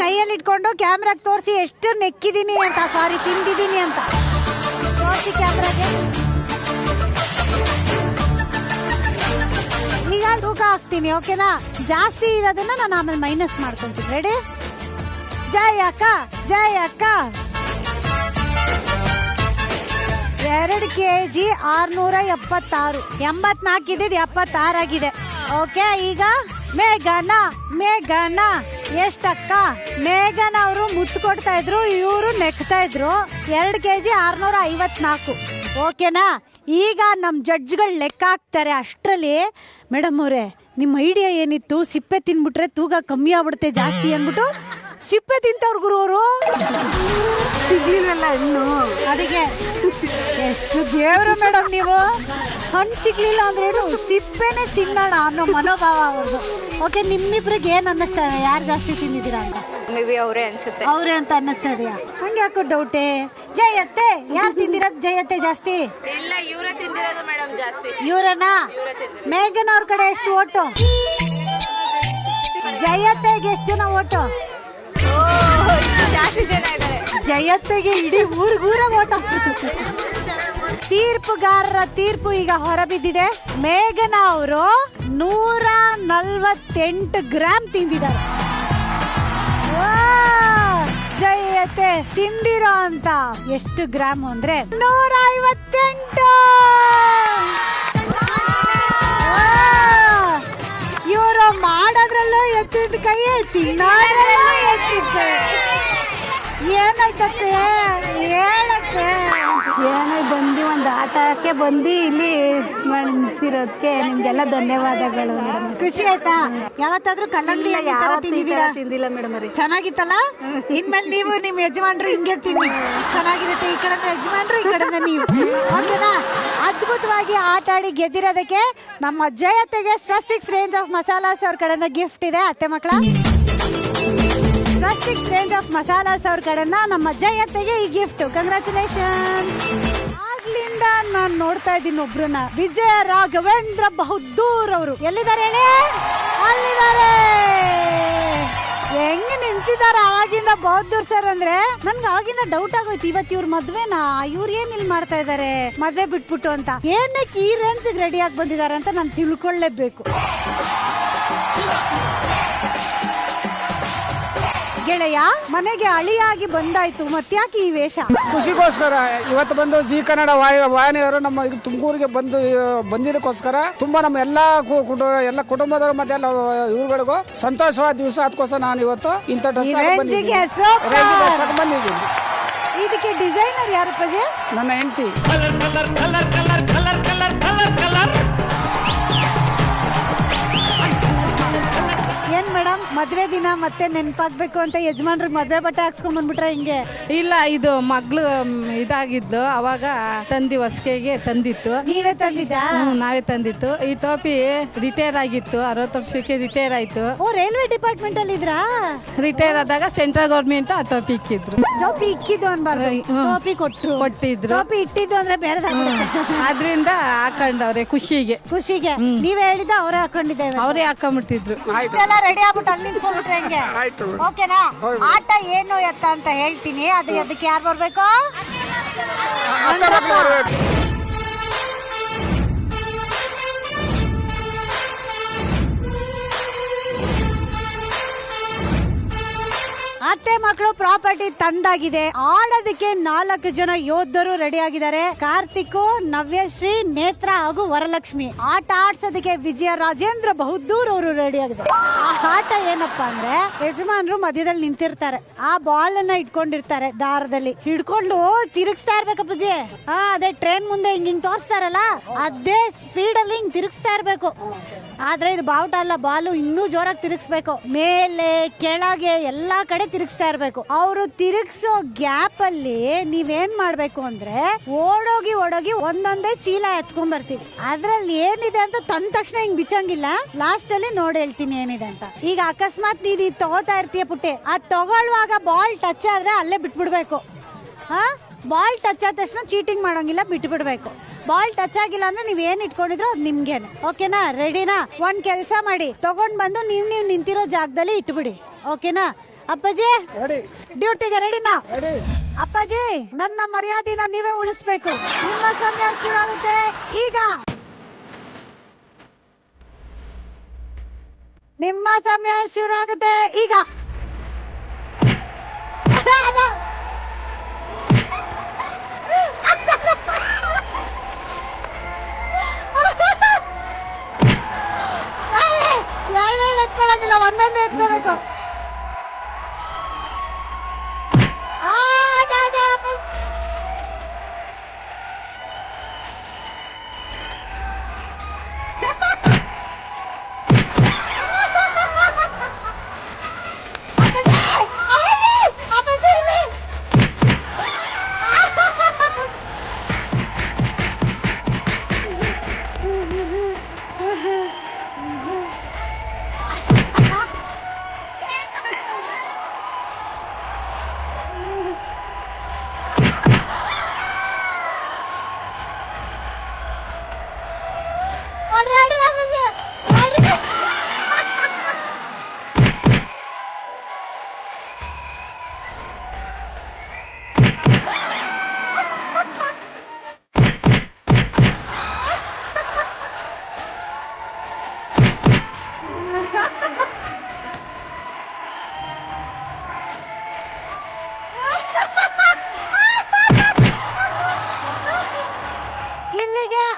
[SPEAKER 1] ಕೈಯಲ್ಲಿ ಇಟ್ಕೊಂಡು ಕ್ಯಾಮ್ರಾಗ್ ತೋರಿಸಿ ಎಷ್ಟು ನೆಕ್ಕಿದೀನಿ ಅಂತ, ಸಾರಿ ತಿಂದಿದ್ದೀನಿ ಅಂತ ತೋರಿಸಿ ಕ್ಯಾಮ್ರಾಗೆ. ಈಗ ತೂಕ ಹಾಕ್ತೀನಿ, ಓಕೆನಾ? ಜಾಸ್ತಿ ಇರೋದನ್ನ ನಾನು ಆಮೇಲೆ ಮೈನಸ್ ಮಾಡ್ಕೊಂತೀನಿ. ರೆಡಿ? ಜೈ ಅಕ್ಕ, ಜೈ ಅಕ್ಕ. 2 kg 676, 84 ಇದ್ದಿದ್ದು 76 ಆಗಿದೆ. ಓಕೆ, ಈಗ ಮೇಘನ ಎಷ್ಟಕ್ಕ? ಮೇಘನ ಅವರು ಮುತ್ತು ಕೊಡ್ತಾ ಇದ್ರು, ಇವರು ನೆಕ್ತಾ ಇದ್ರು. 2 kg 654. ಓಕೆನಾ? ಈಗ ನಮ್ಮ ಜಡ್ಜ್ಗಳು ಲೆಕ್ಕ ಹಾಕ್ತಾರೆ. ಅಷ್ಟರಲ್ಲಿ ಮೇಡಮ್ ಅವರೇ, ನಿಮ್ಮ ಐಡಿಯಾ ಏನಿತ್ತು? ಸಿಪ್ಪೆ ತಿನ್ಬಿಟ್ರೆ ತೂಕ ಕಮ್ಮಿ ಆಗ್ಬಿಡುತ್ತೆ ಜಾಸ್ತಿ ಅಂದ್ಬಿಟ್ಟು ಸಿಪ್ಪೆ ತಿಂತವ್ರು ಗುರು ಅವರು.
[SPEAKER 8] ಸಿಗ್ಲಿಲ್ಲ ಹಣ್ಣು,
[SPEAKER 1] ಅದಕ್ಕೆ ಎಷ್ಟು ದೇವ್ರು ಮೇಡಮ್ ನೀವು. ಹಣ್ಣು ಸಿಗ್ಲಿಲ್ಲ ಅಂದ್ರೇನು, ಸಿಪ್ಪೆನೆ ತಿನ್ನೋಣ ಅನ್ನೋ ಮನೋಭಾವ ಅವ್ರದ್ದು. ಓಕೆ, ನಿಮ್ಮಿಬ್ರಿಗೆ ಏನ್ ಅನ್ನಿಸ್ತಾ ಇದೆ? ಯಾರು ಜಾಸ್ತಿ ತಿಂದಿದ್ದೀರಾ ಅಂತ?
[SPEAKER 2] ಮೇ ಬಿ ಅವರೇ ಅನ್ಸುತ್ತೆ.
[SPEAKER 1] ಅವ್ರೆ ಅಂತ ಅನ್ನಿಸ್ತಾ ಇದೆಯಾ? ಹಂಗೆ ಯಾಕೋ ಡೌಟೇ. ಜಯತ್ತೆ ಯಾರು ತಿಂದಿರೋದು? ಜಯತ್ತೆ ಜಾಸ್ತಿ?
[SPEAKER 2] ಇಲ್ಲ, ಇವರೇ ತಿಂದಿರೋದು ಮೇಡಮ್ ಜಾಸ್ತಿ.
[SPEAKER 1] ಇವ್ರೇನಾ? ಮೇಘನ್ ಅವ್ರ ಕಡೆ ಎಷ್ಟು ಓಟು? ಜಯತ್ತೆಗೆ ಎಷ್ಟು ಜನ ಓಟು?
[SPEAKER 2] ಜಾಸ್ತಿ ಜನ ಇದ್ದಾರೆ.
[SPEAKER 1] ಜಯತ್ತೆಗೆ ಇಡೀ ಊರ್ಗೂರ ಓಟ್ ಹಾಕ್ಬಿಟ್ಟು. ತೀರ್ಪುಗಾರರ ತೀರ್ಪು ಈಗ ಹೊರಬಿದ್ದಿದೆ. ಮೇಘನಾ ಅವರು 148 ಗ್ರಾಮ್ ತಿಂದಿದ್ದಾರೆ. ಜಯತೆ ತಿಂದಿರೋ ಅಂತ ಎಷ್ಟು ಗ್ರಾಮ್ ಅಂದ್ರೆ 158. ಇವರು ಮಾಡೋದ್ರಲ್ಲೂ ಎತ್ತಿದ ಕೈ, ತಿನ್ನೋದ್ರಲ್ಲೂ ಎತ್ತಿದ ಕೈ. ಏನಾಯ್ತತ್ತೆ ಹೇಳಕ್ಕೆ?
[SPEAKER 8] ಏನೋ ಬಂದು ಒಂದು ಆಟಕ್ಕೆ ಬಂದು ಇಲ್ಲಿ ಮನ್ಸಿರೋದಕ್ಕೆ ನಿಮ್ಗೆಲ್ಲ ಧನ್ಯವಾದಗಳು ಮೇಡಮ್.
[SPEAKER 1] ಖುಷಿ ಆಯ್ತಾ? ಯಾವತ್ತಾದ್ರೂ ಕಲ್ಲಂಗಡಿ ತಿಂದಿದ್ದೀರಾ?
[SPEAKER 8] ತಿಂದಿಲ್ಲ ಮೇಡಮ್ ಅವ್ರಿ.
[SPEAKER 1] ಚೆನ್ನಾಗಿತ್ತಲ್ಲ? ಇನ್ಮೇಲೆ ನೀವು ನಿಮ್ ಯಜಮಾನ್ರು ಹಿಂಗೆ ತಿನ್ನಿ, ಚೆನ್ನಾಗಿರುತ್ತೆ. ಈ ಕಡೆ ಯಜಮಾನ್ರು, ಈ ಕಡೆ ನೀವು. ಓಕೆನಾ? ಅದ್ಭುತವಾಗಿ ಆಟ ಆಡಿ ಗೆದ್ದಿರೋದಕ್ಕೆ ನಮ್ಮ ಜಯತೆಗೆ ಸ್ವಸ್ತಿಕ್ಸ್ ರೇಂಜ್ ಆಫ್ ಮಸಾಲಾಸ್ ಅವ್ರ ಕಡೆಯಿಂದ ಗಿಫ್ಟ್ ಇದೆ. ಅತ್ತೆ ಮಕ್ಕಳ, ಸ್ವಸ್ತಿಕ್ಸ್ ರೇಂಜ್ ಆಫ್ ಮಸಾಲಾಸ್ ಅವ್ರ ಕಡೆಯಿಂದ ನಮ್ಮ ಜಯತೆಗೆ ಈ ಗಿಫ್ಟ್. ಕಂಗ್ರಾಚುಲೇಷನ್. ಆಗ್ಲಿಂದ ನಾನ್ ನೋಡ್ತಾ ಇದ್ದೀನಿ ಒಬ್ರನ್ನ, ವಿಜಯ ರಾಘವೇಂದ್ರ ಬಹದ್ದೂರ್ ಅವರು. ಎಲ್ಲಿದ್ದಾರೆ ಹೇಳಿ? ಅಲ್ಲಿದ್ದಾರೆ. ಹೆಂಗ್ ನಿಂತಿದ್ದಾರೆ ಆಗಿಂದ ಬಹದ್ದೂರ್ ಸರ್ ಅಂದ್ರೆ. ನನ್ಗೆ ಆಗಿಂದ ಡೌಟ್ ಆಗೋಯ್ತು, ಇವತ್ತು ಇವ್ರ ಮದ್ವೆನಾ? ಇವ್ರು ಏನ್ ಇಲ್ಲಿ ಮಾಡ್ತಾ ಇದಾರೆ ಮದ್ವೆ ಬಿಟ್ಬಿಟ್ಟು ಅಂತ. ಏನಕ್ಕೆ ಈ ರೇಂಜ್ ರೆಡಿ ಆಗಿ ಬಂದಿದ್ದಾರೆ ಅಂತ ನಾನು ತಿಳ್ಕೊಳ್ಳೇಬೇಕು. ಗೆಳೆಯ, ಮನೆಗೆ ಅಳಿಯಾಗಿ ಬಂದಾಯ್ತು, ಮತ್ತ್ಯಾಕೆ ಈ ವೇಷ?
[SPEAKER 9] ಖುಷಿಗೋಸ್ಕರ ಇವತ್ತು ಬಂದು ಜಿ ಕನ್ನಡ ವಾಹಿನಿಯವರು ನಮ್ಮ ತುಮಕೂರಿಗೆ ಬಂದಿದ್ದಕ್ಕೋಸ್ಕರ ತುಂಬಾ ನಮ್ಮ ಎಲ್ಲ ಕುಟುಂಬದವರು ಮತ್ತೆ ಎಲ್ಲ ಇವ್ರುಗಳಿಗೂ ಸಂತೋಷವಾದ ದಿವಸ. ಅದಕ್ಕೋಸ್ಕರ ನಾನು ಇವತ್ತು ಇಂಥ ಡ್ರೆಸ್ ಬಂದಿದ್ದೀನಿ.
[SPEAKER 1] ಇದಕ್ಕೆ ಡಿಸೈನರ್ ಯಾರು ಪಜೆ?
[SPEAKER 9] ನನ್ನ ಹೆಂಡತಿ.
[SPEAKER 1] ಏನ್ ಮೇಡಮ್, ಮದ್ವೆ ದಿನ ಮತ್ತೆ ನೆನಪಾಗ್ಬೇಕು ಅಂತ ಯಜಮಾನ್ರಿಗೆ ಮದ್ವೆ ಬಟ್ಟೆ ಹಾಕ್ಸ್ಕೊಂಡ್ ಬಂದ್ಬಿಟ್ರೆ ಹಿಂಗೆ?
[SPEAKER 8] ಇಲ್ಲ, ಇದು ಮಗಳು ಇದಾಗಿದ್ದು ಅವಾಗ ತಂದಿ ಹೊಸಕೆಗೆ ತಂದಿತ್ತು.
[SPEAKER 1] ನೀವೇ ತಂದಿದ್ದ?
[SPEAKER 8] ನಾವೇ ತಂದಿತ್ತು. ಈ ಟೋಪಿ ರಿಟೈರ್ ಆಗಿತ್ತು, 60 ವರ್ಷಕ್ಕೆ ರಿಟೈರ್ ಆಯ್ತು.
[SPEAKER 1] ಓ, ರೈಲ್ವೆ ಡಿಪಾರ್ಟ್ಮೆಂಟ್ ಅಲ್ಲಿ ಇದ್ರಾ?
[SPEAKER 8] ರಿಟೈರ್ ಆದಾಗ ಸೆಂಟ್ರಲ್ ಗೌರ್ಮೆಂಟ್ ಆ ಟೋಪಿ ಇಕ್ಕಿದ್ರು.
[SPEAKER 1] ಟೋಪಿ ಇಕ್ಕಿದ್ದು ಅನ್ಬಾರ್ದು, ಟೋಪಿ ಕೊಟ್ಟಿದ್ರು. ಟೋಪಿ ಇಟ್ಟಿದ್ದು ಅಂದ್ರೆ ಬೇರೆ.
[SPEAKER 8] ಅದ್ರಿಂದ ಹಾಕೊಂಡವ್ರೆ ಖುಷಿಗೆ.
[SPEAKER 1] ನೀವೇ ಹೇಳಿದ ಅವರೇ ಹಾಕೊಂಡಿದ್ದೇವೆ.
[SPEAKER 8] ಅವರೇ ಹಾಕೊಂಡ್ಬಿಟ್ಟಿದ್ರು.
[SPEAKER 1] ರೆಡಿ ಆಗ್ಬಿಟ್ಟು ಅಲ್ಲಿ ನಿಂತ್ಕೊಂಡ್ಬಿಟ್ರೆ ಹೆಂಗೆ? ಓಕೆನಾ? ಆಟ ಏನು ಎತ್ತ ಅಂತ ಹೇಳ್ತೀನಿ. ಅದಕ್ಕೆ ಯಾರು ಬರ್ಬೇಕು? ಅತ್ತೆ ಮಕ್ಕಳು ಪ್ರಾಪರ್ಟಿ ತಂದಾಗಿದೆ. ಆಡೋದಕ್ಕೆ 4 ಜನ ಯೋಧರು ರೆಡಿ ಆಗಿದ್ದಾರೆ. ಕಾರ್ತಿಕ್, ನವ್ಯಶ್ರೀ, ನೇತ್ರ ಹಾಗೂ ವರಲಕ್ಷ್ಮಿ. ಆಟ ಆಡ್ಸೋದಕ್ಕೆ ವಿಜಯ ರಾಜೇಂದ್ರ ಬಹದ್ದೂರ್ ಅವರು ರೆಡಿ ಆಗಿದ್ದಾರೆ. ಆ ಆಟ ಏನಪ್ಪಾ ಅಂದ್ರೆ, ಯಜಮಾನ್ರು ಮಧ್ಯದಲ್ಲಿ ನಿಂತಿರ್ತಾರೆ, ಆ ಬಾಲ್ ಅನ್ನ ಇಟ್ಕೊಂಡಿರ್ತಾರೆ, ದಾರದಲ್ಲಿ ಹಿಡ್ಕೊಂಡು ತಿರುಗಿಸ್ತಾ ಇರ್ಬೇಕಪ್ಪಜಿ. ಅದೇ ಟ್ರೈನ್ ಮುಂದೆ ಹಿಂಗ್ ತೋರಿಸ್ತಾರಲ್ಲ, ಅದೇ ಸ್ಪೀಡ್ ಅಲ್ಲಿ ಹಿಂಗ್ ತಿರುಗಿಸ್ತಾ ಇರ್ಬೇಕು. ಆದ್ರೆ ಇದು ಬಾವುಟ ಅಲ್ಲ, ಬಾಲು ಇನ್ನೂ ಜೋರಾಗಿ ತಿರುಗಿಸ್ಬೇಕು. ಮೇಲೆ ಕೆಳಗೆ ಎಲ್ಲಾ ಕಡೆ ತಿರುಗಿಸ್ತಾ ಇರ್ಬೇಕು. ಅವರು ತಿರುಗಿಸೋ ಗ್ಯಾಪ್ ಅಲ್ಲಿ ನೀವೇನ್ ಮಾಡ್ಬೇಕು ಅಂದ್ರೆ, ಓಡೋಗಿ ಒಂದೊಂದೇ ಚೀಲ ಎತ್ಕೊಂಡ್ ಬರ್ತೀವಿ. ಅದ್ರಲ್ಲಿ ಏನಿದೆ ಅಂತ ತಂದ ತಕ್ಷಣ ಹಿಂಗ್ ಬಿಚ್ಚಂಗಿಲ್ಲ, ಲಾಸ್ಟ್ ಅಲ್ಲಿ ನೋಡಿ ಹೇಳ್ತೀನಿ ಏನಿದೆ ಅಂತ. ಈಗ ಅಕಸ್ಮಾತ್ ನೀನು ತಗೋತಾ ಇರ್ತೀಯ ಪುಟ್ಟೆ, ಅದ್ ತಗೊಳ್ಳುವಾಗ ಬಾಲ್ ಟಚ್ ಆದ್ರೆ ಅಲ್ಲೇ ಬಿಟ್ಬಿಡ್ಬೇಕು. ಬಾಲ್ ಟಚ್ ಆದ ತಕ್ಷಣ ಚೀಟಿಂಗ್ ಮಾಡೋಂಗಿಲ್ಲ, ಬಿಟ್ಬಿಡ್ಬೇಕು. ಬಾಲ್ ಟಚ್ ಆಗಿಲ್ಲ ಅಂದ್ರೆ ನೀವ್ ಏನ್ ಇಟ್ಕೊಂಡಿದ್ರು ಅದ್ ನಿಮ್ಗೇನೆ. ಓಕೆನಾ? ರೆಡಿನಾ? ಒಂದ್ ಕೆಲ್ಸ ಮಾಡಿ, ತಗೊಂಡ್ ಬಂದು ನೀವ್ ನಿಂತಿರೋ ಜಾಗದಲ್ಲಿ ಇಟ್ಬಿಡಿ. ಓಕೆನಾ? ಅಪ್ಪಾಜಿ ಡ್ಯೂಟಿಗೆ ರೆಡಿನಾ? ಅಪ್ಪಾಜಿ ನನ್ನ ಮರ್ಯಾದೆನ ನೀವೇ ಉಳಿಸ್ಬೇಕು. ನಿಮ್ಮ ಸಮಯ ಶುರು ಆಗುತ್ತೆ ಈಗ. ನಿಮ್ಮ ಸಮಯ ಶುರು ಆಗುತ್ತೆ ಈಗ. ಎತ್ಕೊಳ್ಳೋದಿಲ್ಲ, ಒಂದೊಂದೇ ಎತ್ಕೋಬೇಕು.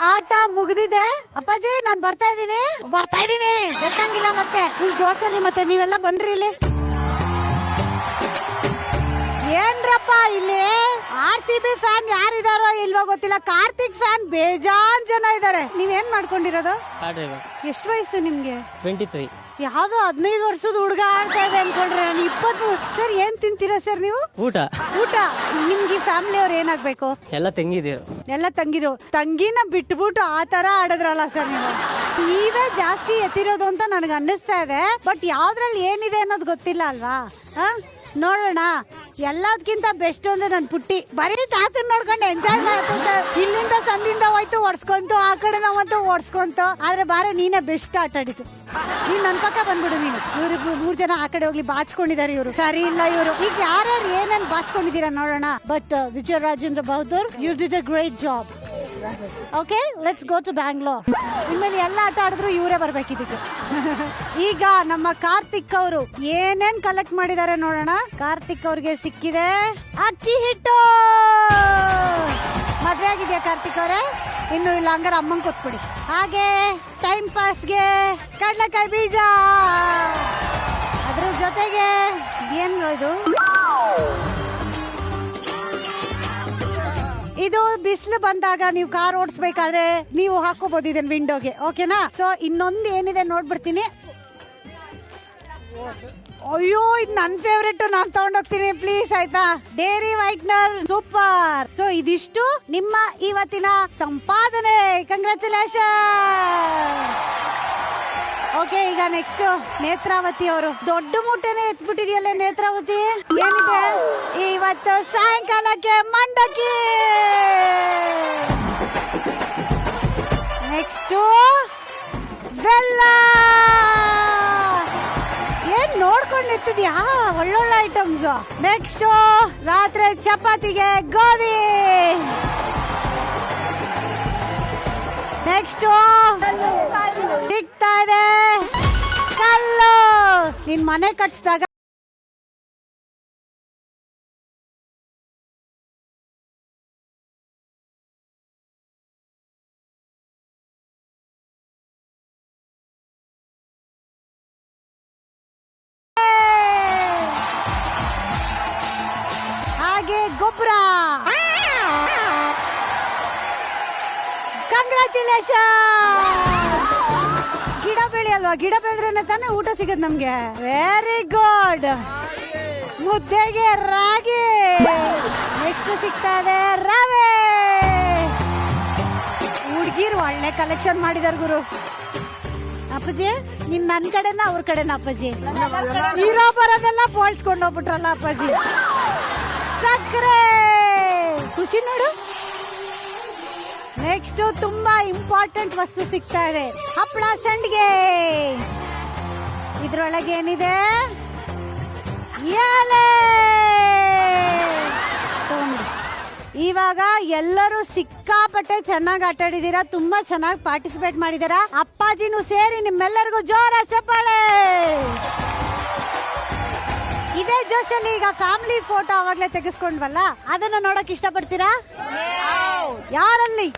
[SPEAKER 1] ಆಟ ಮುಗಿದಿದೆ. ಅಪ್ಪಾಜಿ ನಾನ್ ಬರ್ತಾ ಇದೀನಿ ಗೊತ್ತಂಗಿಲ್ಲ. ಮತ್ತೆ ಜೋಸಲ್ಲಿ ಮತ್ತೆ ನೀವೆಲ್ಲ ಬನ್ರಿ ಇಲ್ಲಿ. ಏನ್ರಪ್ಪ ಇಲ್ಲಿ RCB ಫ್ಯಾನ್ ಯಾರಿದಾರೋ ಇಲ್ವೋ ಗೊತ್ತಿಲ್ಲ, ಕಾರ್ತಿಕ್ ಫ್ಯಾನ್ ಬೇಜಾನ್ ಜನ ಇದಾರೆ. ನೀವೇನ್ ಮಾಡ್ಕೊಂಡಿರೋದು? ಎಷ್ಟು ವಯಸ್ಸು ನಿಮ್ಗೆ?
[SPEAKER 10] 23.
[SPEAKER 1] ಯಾವ್ದೋ 15 ವರ್ಷದ ಹುಡುಗ ಆಡ್ತಾ ಇದೆ ಅನ್ಕೊಂಡ್ರೆ ನಾನು 23. ಸರ್ ಏನ್ ತಿಂತೀರಾ ಸರ್ ನೀವು?
[SPEAKER 10] ಊಟ.
[SPEAKER 1] ನಿಮ್ಗೆ ಫ್ಯಾಮಿಲಿ ಅವ್ರು ಏನಾಗ್ಬೇಕು?
[SPEAKER 10] ಎಲ್ಲ ತಂಗಿದಿರು.
[SPEAKER 1] ಎಲ್ಲ ತಂಗಿನ ಬಿಟ್ಬಿಟ್ಟು ಆ ತರ ಆಡಿದ್ರಲ್ಲ ಸರ್ ನೀವು. ನೀವೇ ಜಾಸ್ತಿ ಎತ್ತಿರೋದು ಅಂತ ನನಗೆ ಅನ್ನಿಸ್ತಾ ಇದೆ. ಬಟ್ ಯಾವ್ದ್ರಲ್ಲಿ ಏನಿದೆ ಅನ್ನೋದು ಗೊತ್ತಿಲ್ಲ ಅಲ್ವಾ? ನೋಡೋಣ. ಎಲ್ಲದಕ್ಕಿಂತ ಬೆಸ್ಟ್ ಅಂದ್ರೆ ನನ್ ಪುಟ್ಟಿ ಬರೀ ತಾತನ್ ನೋಡ್ಕೊಂಡು ಎಂಜಾಯ್ ಮಾಡ್ಕೊಂತ ಇಲ್ಲಿಂದ ಸಂದಿಂದ ಹೋಯ್ತು ಓಡಿಸ್ಕೊಂತು, ಆ ಕಡೆ ನಾವಂತೂ ಓಡಿಸ್ಕೊಂತು. ಆದ್ರೆ ಬಾರೆ ನೀನೇ ಬೆಸ್ಟ್ ಆಟ ಆಡಿತು. ನೀನ್ ನನ್ ಪಕ್ಕ ಬಂದ್ಬಿಡು ನೀನು. ಇವ್ರಿಬ್ರು 3 ಜನ ಆ ಕಡೆ ಹೋಗ್ಲಿ ಬಾಚ್ಕೊಂಡಿದ್ದಾರೆ. ಇವರು ಸರಿ ಇಲ್ಲ. ಇವರು ಈಗ ಯಾರ್ಯಾರು ಏನೇನ್ ಬಾಚ್ಕೊಂಡಿದ್ದೀರಾ ನೋಡೋಣ. But Vijaya Rajendra Bahadur, you did a great job. Okay, let's go to Bangalore. ಇನ್ಮೇಲೆ ಎಲ್ಲ ಆಟ ಆಡಿದ್ರು ಇವರೇ ಬರ್ಬೇಕಿದ್ದಕ್ಕೆ. ಈಗ ನಮ್ಮ ಕಾರ್ತಿಕ್ ಅವರು ಏನೇನ್ ಕಲೆಕ್ಟ್ ಮಾಡಿದ್ದಾರೆ ನೋಡೋಣ. ಕಾರ್ತಿಕ್ ಅವ್ರಿಗೆ ಸಿಕ್ಕಿದೆ ಅಕ್ಕಿ ಹಿಟ್ಟು. ಮದ್ವೆ ಆಗಿದ್ಯಾ ಕಾರ್ತಿಕ್ ಅವರೇ? ಇನ್ನು ಇಲ್ಲ, ಹಂಗಾರೆ ಅಮ್ಮಂಗ್ ಕೊಟ್ಬಿಡಿ. ಹಾಗೆ ಟೈಮ್ ಪಾಸ್ಗೆ ಕಡ್ಲೆಕಾಯಿ ಬೀಜ, ಅದ್ರ ಜೊತೆಗೆ ಏನ್ ಇದು ಬಿಸಿಲು ಬಂದಾಗ ನೀವು ಕಾರ್ ಓಡಿಸ್ಬೇಕಾದ್ರೆ ನೀವು ಹಾಕೋಬಹುದು ಇದನ್ನ ವಿಂಡೋಗೆ. ಓಕೆನಾ? ಸೊ ಇನ್ನೊಂದು ಏನಿದೆ ನೋಡ್ಬಿಡ್ತೀನಿ. ಅಯ್ಯೋ, ಇದು ನನ್ ಫೇವ್ರೆಟ್, ನಾನ್ ತಗೊಂಡೋಗ್ತೀನಿ ಪ್ಲೀಸ್, ಆಯ್ತಾ? Dairy whitener super. ಸೊ ಇದಿಷ್ಟು ನಿಮ್ಮ ಇವತ್ತಿನ ಸಂಪಾದನೆ. ಕಂಗ್ರಾಚುಲೇಷನ್. ಓಕೆ, ಈಗ ನೆಕ್ಸ್ಟ್ ನೇತ್ರಾವತಿ ಅವರು. ದೊಡ್ಡ ಮೂಟೆನೆ ಎತ್ಬಿಟ್ಟಿದೆಯಲ್ಲ ನೇತ್ರಾವತಿ, ಏನಿದೆ ಇವತ್ತು ಸಾಯಂಕಾಲಕ್ಕೆ? ಮಂಡಕ್ಕಿ. ನೆಕ್ಸ್ಟ್ ಬೆಲ್ಲ. ಏನ್ ನೋಡ್ಕೊಂಡು ಎತ್ತಿದ್ಯಾ? ಒಳ್ಳೊಳ್ಳೆ ಐಟಮ್ಸ್. ನೆಕ್ಸ್ಟ್ ರಾತ್ರಿ ಚಪಾತಿಗೆ ಗೋಧಿ. ನೆಕ್ಸ್ಟ್ ಸಿಗ್ತಾ ಇದೆ ಕಲ್ಲು. ನಿನ್ ಮನೆ ಕಟ್ಸಿದಾಗ ಹಾಗೆ ಗೊಬ್ಬರ. ಕಂಗ್ರಾಚುಲೇಷನ್. ಗಿಡ ಬೆಳಿ ಅಲ್ವಾ? ಗಿಡ ಬೆಳೆದ್ರೆ ತಾನೇ ಊಟ ಸಿಗದ್ ನಮ್ಗೆ. Very good. ಮುದ್ದೆಗೆ ರಾಗಿ. ನೆಕ್ಸ್ಟ್ ಸಿಗ್ತಾ ಇದೆ ರವೆ. ಹುಡ್ಗಿರು ಒಳ್ಳೆ ಕಲೆಕ್ಷನ್ ಮಾಡಿದಾರ ಗುರು. ಅಪ್ಪಾಜಿ ನೀನ್ ನನ್ ಕಡೆನ ಅವ್ರ ಕಡೆನ? ಅಪ್ಪಾಜಿ ಇರೋ ಬರೋದೆಲ್ಲ ಪೋಲ್ಸ್ಕೊಂಡು ಹೋಗ್ಬಿಟ್ರಲ್ಲ ಅಪ್ಪಾಜಿ. ಸಕ್ಕರೆ ಖುಷಿ ನೋಡು. ನೆಕ್ಸ್ಟ್ ತುಂಬಾ ಇಂಪಾರ್ಟೆಂಟ್ ವಸ್ತು ಸಿಗ್ತಾ ಇದೆ, ಹಪ್ಪಳ ಸಂಡಿಗೆ. ಇದ್ರೊಳಗೆ ಏನಿದೆ? ಇವಾಗ ಎಲ್ಲರೂ ಸಿಕ್ಕಾಪಟ್ಟೆ ಚೆನ್ನಾಗಿ ಆಟ ಆಡಿದೀರಾ, ತುಂಬಾ ಚೆನ್ನಾಗಿ ಪಾರ್ಟಿಸಿಪೇಟ್ ಮಾಡಿದೀರಾ. ಅಪ್ಪಾಜಿನೂ ಸೇರಿ ನಿಮ್ಮೆಲ್ಲರಿಗೂ ಜೋರ ಚಪ್ಪಾಳೆ. ಇದೇ ಜೋಶಲ್ಲಿ ಈಗ ಫ್ಯಾಮಿಲಿ ಫೋಟೋ ಅವಾಗ್ಲೇ ತೆಗೆಸ್ಕೊಂಡ್ವಲ್ಲ, ಅದನ್ನ ನೋಡಕ್ ಇಷ್ಟಪಡ್ತೀರಾ? ಯಾರಲ್ಲಿ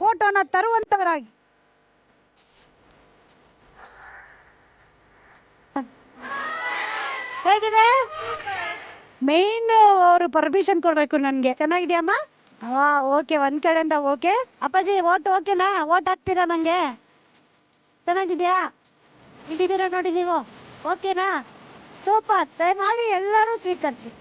[SPEAKER 1] ಫೋಟೋನ ತರುವಂತವರಾಗಿ ಹೇಗಿದೆ? ಮೇನ್ ಅವರು ಪರ್ಮಿಷನ್ ಕೊಡ್ಬೇಕು ನನ್ಗೆ. ಚೆನ್ನಾಗಿದ್ಯಮ್ಮ? ಹಾ ಓಕೆ, ಒಂದ್ ಕಡೆಯಿಂದ ಓಕೆ. ಅಪ್ಪಾಜಿ ಓಟ್ ಓಕೆನಾ? ಓಟ್ ಹಾಕ್ತೀರಾ ನಂಗೆ? ಚೆನ್ನಾಗಿದ್ಯಾ? ಇಟ್ಟಿದ್ದೀರಾ ನೋಡಿ ನೀವು, ಓಕೆನಾ? ಸೂಪರ್. ದಯಮಾಡಿ ಎಲ್ಲರೂ ಸ್ವೀಕರಿಸಿ.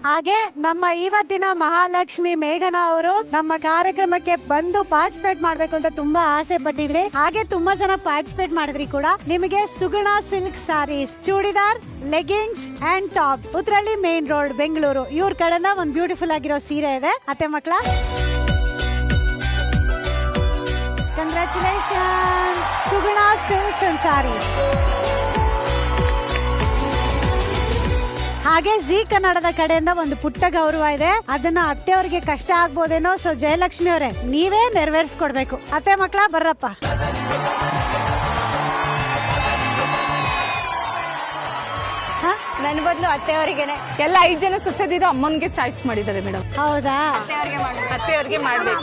[SPEAKER 1] ಹಾಗೆ ನಮ್ಮ ಇವತ್ತಿನ ಮಹಾಲಕ್ಷ್ಮಿ ಮೇಘನಾ ಅವರು ನಮ್ಮ ಕಾರ್ಯಕ್ರಮಕ್ಕೆ ಬಂದು ಪಾರ್ಟಿಸಿಪೇಟ್ ಮಾಡ್ಬೇಕು ಅಂತ ತುಂಬಾ ಆಸೆ ಪಟ್ಟಿದ್ರಿ. ಹಾಗೆ ತುಂಬಾ ಜನ ಪಾರ್ಟಿಸಿಪೇಟ್ ಮಾಡಿದ್ರಿ ಕೂಡ. ನಿಮಗೆ Suguna silk sarees, chudidar, leggings and top, Uttarahalli main road, Bengaluru, ಇವ್ರ ಕಡೆಯಿಂದ ಒಂದು ಬ್ಯೂಟಿಫುಲ್ ಆಗಿರೋ ಸೀರೆ ಇದೆ. ಅತ್ತೆ ಮಕ್ಕಳ congratulation. Suguna silks and sarees. ಹಾಗೆ ಜಿ ಕನ್ನಡದ ಕಡೆಯಿಂದ ಒಂದು ಪುಟ್ಟ ಗೌರವ ಇದೆ, ಅದನ್ನ ಅತ್ತೆಯವ್ರಿಗೆ ಕಷ್ಟ ಆಗ್ಬೋದೇನೋ. ಸೊ ಜಯಲಕ್ಷ್ಮಿ ಅವರೇ, ನೀವೇ ನೆರವೇರಿಸ್ಕೊಡ್ಬೇಕು. ಅತ್ತೆ ಮಕ್ಕಳ ಬರ್ರಪ್ಪ.
[SPEAKER 6] ನನ್ನ ಬದಲು ಅತ್ತೆಯವರಿಗೆನೆ ಎಲ್ಲ 5 ಜನ ಸೊಸೆದಿದ್ದು ಅಮ್ಮನಿಗೆ ಚಾಯ್ಸ್ ಮಾಡಿದ್ದಾರೆ ಮೇಡಮ್.
[SPEAKER 1] ಹೌದಾ?
[SPEAKER 6] ಅತ್ತೆಯವರಿಗೆ ಮಾಡ್ಬೇಕು.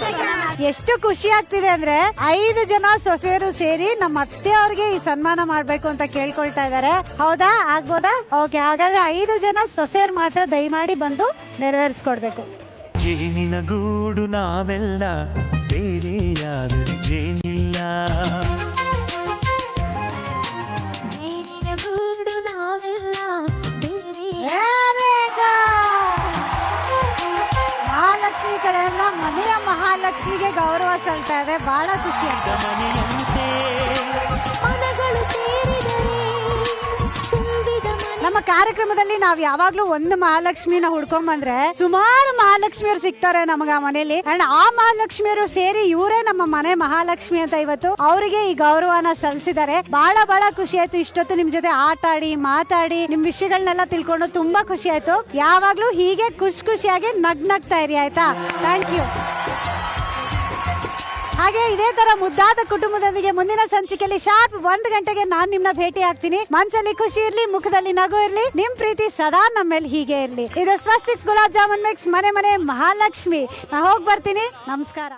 [SPEAKER 1] ಎಷ್ಟು ಖುಷಿ ಆಗ್ತಿದೆ ಅಂದ್ರೆ 5 ಜನ ಸೊಸೆಯರು ಸೇರಿ ನಮ್ಮ ಅತ್ತೆಯವ್ರಿಗೆ ಈ ಸನ್ಮಾನ ಮಾಡ್ಬೇಕು ಅಂತ ಕೇಳ್ಕೊಳ್ತಾ ಇದಾರೆ. ಹೌದಾ? ಆಗ್ಬೋದಾ? ಓಕೆ, ಹಾಗಾದ್ರೆ 5 ಜನ ಸೊಸೆಯರು ಮಾತ್ರ ದಯಮಾಡಿ ಬಂದು ನೆರವೇರಿಸ್ಕೊಡ್ಬೇಕು.
[SPEAKER 10] ಜೇನಿನ ಗೂಡು ನಾವೆಲ್ಲ ಬೇರೆಯಾದ ಜೇನಿಲ್ಲ,
[SPEAKER 1] ಮಹಾಲಕ್ಷ್ಮಿ ಕಡೆಯಿಂದ ಮನೆಯ ಮಹಾಲಕ್ಷ್ಮಿಗೆ ಗೌರವ ಸಲ್ತಾ ಇದೆ. ಬಹಳ ಖುಷಿ ಅಂತ. ನಮ್ಮ ಕಾರ್ಯಕ್ರಮದಲ್ಲಿ ನಾವ್ ಯಾವಾಗ್ಲೂ ಒಂದು ಮಹಾಲಕ್ಷ್ಮಿನ ಹುಡ್ಕೊಂಡ್ ಬಂದ್ರೆ ಸುಮಾರು ಮಹಾಲಕ್ಷ್ಮಿಯರು ಸಿಗ್ತಾರೆ ನಮಗ ಮನೇಲಿ. ಅಂಡ್ ಆ ಮಹಾಲಕ್ಷ್ಮಿಯರು ಸೇರಿ ಇವರೇ ನಮ್ಮ ಮನೆ ಮಹಾಲಕ್ಷ್ಮಿ ಅಂತ ಇವತ್ತು ಅವರಿಗೆ ಈ ಗೌರವನ ಸಲ್ಲಿಸಿದ್ದಾರೆ. ಬಹಳ ಖುಷಿ ಆಯ್ತು. ಇಷ್ಟೊತ್ತು ನಿಮ್ ಜೊತೆ ಆಟ ಆಡಿ ಮಾತಾಡಿ ನಿಮ್ ವಿಷಯಗಳನ್ನೆಲ್ಲ ತಿಳ್ಕೊಂಡು ತುಂಬಾ ಖುಷಿ ಆಯ್ತು. ಯಾವಾಗ್ಲೂ ಹೀಗೆ ಖುಷಿಯಾಗಿ ನಗ್ನಗ್ತಾ ಇರಿ, ಆಯ್ತಾ? Thank you. ಹಾಗೆ ಇದೇ ತರ ಮುದ್ದಾದ ಕುಟುಂಬದೊಂದಿಗೆ ಮುಂದಿನ ಸಂಚಿಕೆಯಲ್ಲಿ ಶಾರ್ಪ್ 1 ಗಂಟೆಗೆ ನಾನ್ ನಿಮ್ನ ಭೇಟಿ ಆಗ್ತೀನಿ. ಮನ್ಸಲ್ಲಿ ಖುಷಿ ಇರ್ಲಿ, ಮುಖದಲ್ಲಿ ನಗು ಇರ್ಲಿ, ನಿಮ್ ಪ್ರೀತಿ ಸದಾ ನಮ್ಮೇಲೆ ಹೀಗೆ ಇರ್ಲಿ. ಇದು ಸ್ವಸ್ತಿಕ್ ಗುಲಾಬ್ ಜಾಮೂನ್ ಮಿಕ್ಸ್ ಮನೆ ಮಹಾಲಕ್ಷ್ಮಿ. ನಾ ಹೋಗ್ ಬರ್ತೀನಿ. ನಮಸ್ಕಾರ.